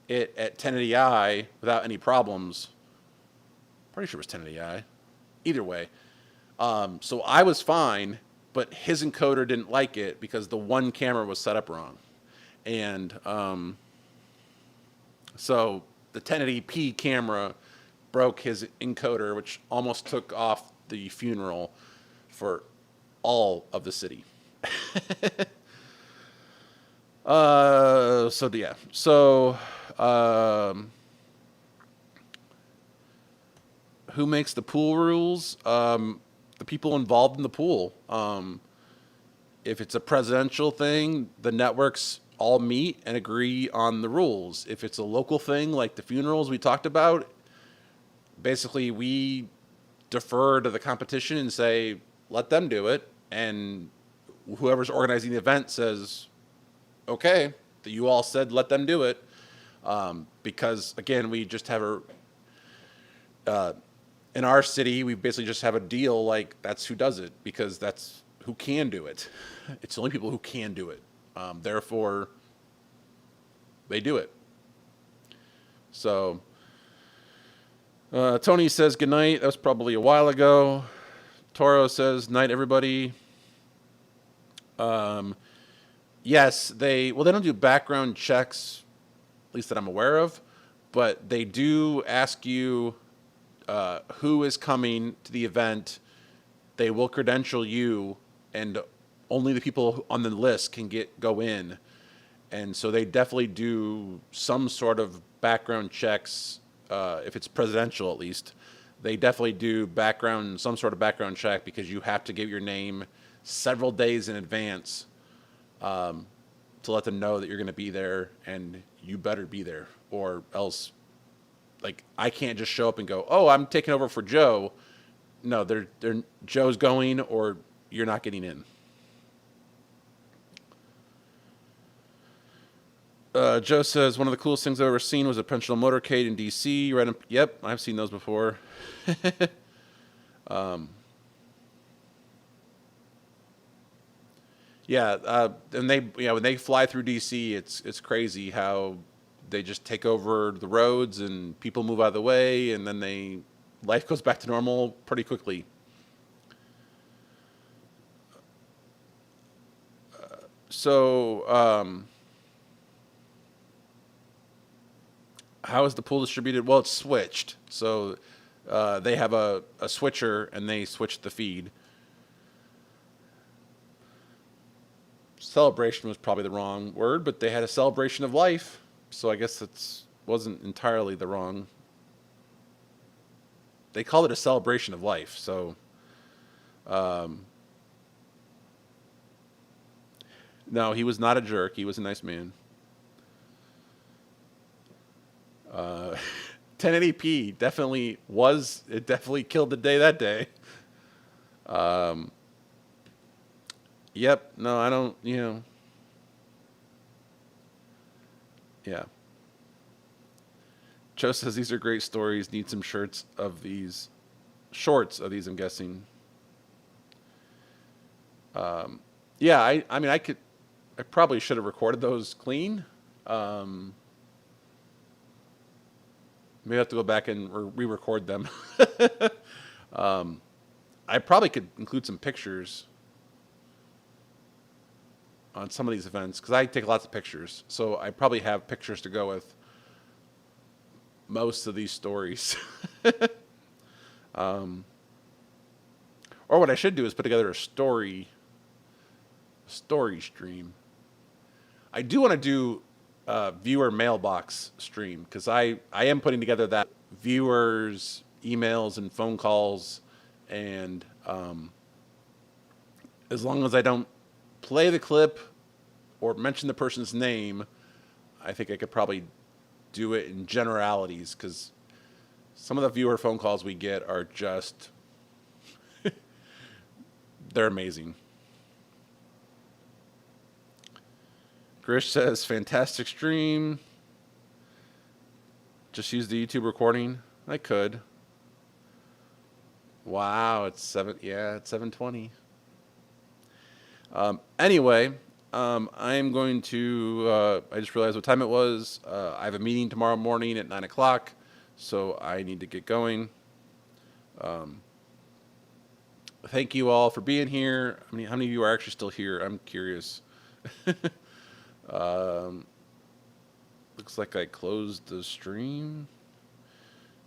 it at 1080i without any problems. Pretty sure it was 1080i. Either way. So I was fine, but his encoder didn't like it because the one camera was set up wrong. And so the 1080p camera broke his encoder, which almost took off the funeral for all of the city. So yeah. So who makes the pool rules? The people involved in the pool. If it's a presidential thing, the networks all meet and agree on the rules. If it's a local thing like the funerals we talked about, basically we defer to the competition and say, let them do it. And whoever's organizing the event says, okay, you all said let them do it. Because, again, we just have in our city, we basically just have a deal like that's who does it because that's who can do it. It's the only people who can do it. Therefore, they do it. So, Tony says good night. That was probably a while ago. Toro says night, everybody. Yes, they don't do background checks, at least that I'm aware of, but they do ask you who is coming to the event. They will credential you, and only the people on the list can go in. And so they definitely do some sort of background checks. If it's presidential, at least, they definitely do some sort of background check because you have to give your name several days in advance to let them know that you're going to be there, and you better be there, or else, like, I can't just show up and go, "Oh, I'm taking over for Joe." No, they're Joe's going, or you're not getting in. Joe says one of the coolest things I've ever seen was a pendulum motorcade in DC. Right? Yep, I've seen those before. Yeah, and when they fly through DC, it's crazy how they just take over the roads and people move out of the way, and then life goes back to normal pretty quickly. So, how is the pool distributed? Well, it's switched. So, they have a switcher, and they switch the feed. Celebration was probably the wrong word, but they had a celebration of life. So I guess it wasn't entirely the wrong. They call it a celebration of life. So, um, no, he was not a jerk. He was a nice man. Uh, 1080p definitely was. It definitely killed the day that day. Um, yep. No, I don't. Yeah. Joe says these are great stories. Need some shorts of these. I'm guessing. Yeah. I mean, I probably should have recorded those clean. Um, Maybe I have to go back and re-record them. um, I probably could include some pictures on some of these events because I take lots of pictures. So I probably have pictures to go with most of these stories. um, or what I should do is put together a story stream. I do want to do viewer mailbox stream because I am putting together that viewers emails and phone calls, and as long as I don't play the clip or mention the person's name, I think I could probably do it in generalities because some of the viewer phone calls we get are just they're amazing. Grish says fantastic stream. Just use the YouTube recording. I could. Wow, it's 7:20. Anyway, I'm going to. I just realized what time it was. I have a meeting tomorrow morning at 9 o'clock, so I need to get going. Thank you all for being here. How many of you are actually still here? I'm curious. um, Looks like I closed the stream.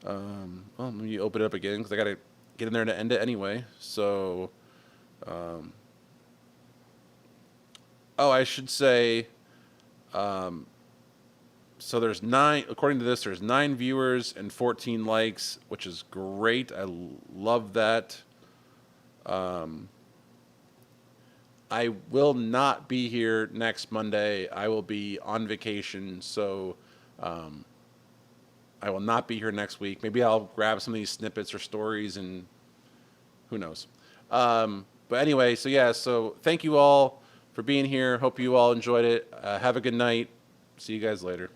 Well, let me open it up again because I got to get in there to end it anyway. So, oh, I should say, so there's according to this, there's 9 viewers and 14 likes, which is great. I love that. I will not be here next Monday. I will be on vacation, so I will not be here next week. Maybe I'll grab some of these snippets or stories, and who knows. But anyway, so thank you all for being here. Hope you all enjoyed it. Have a good night. See you guys later.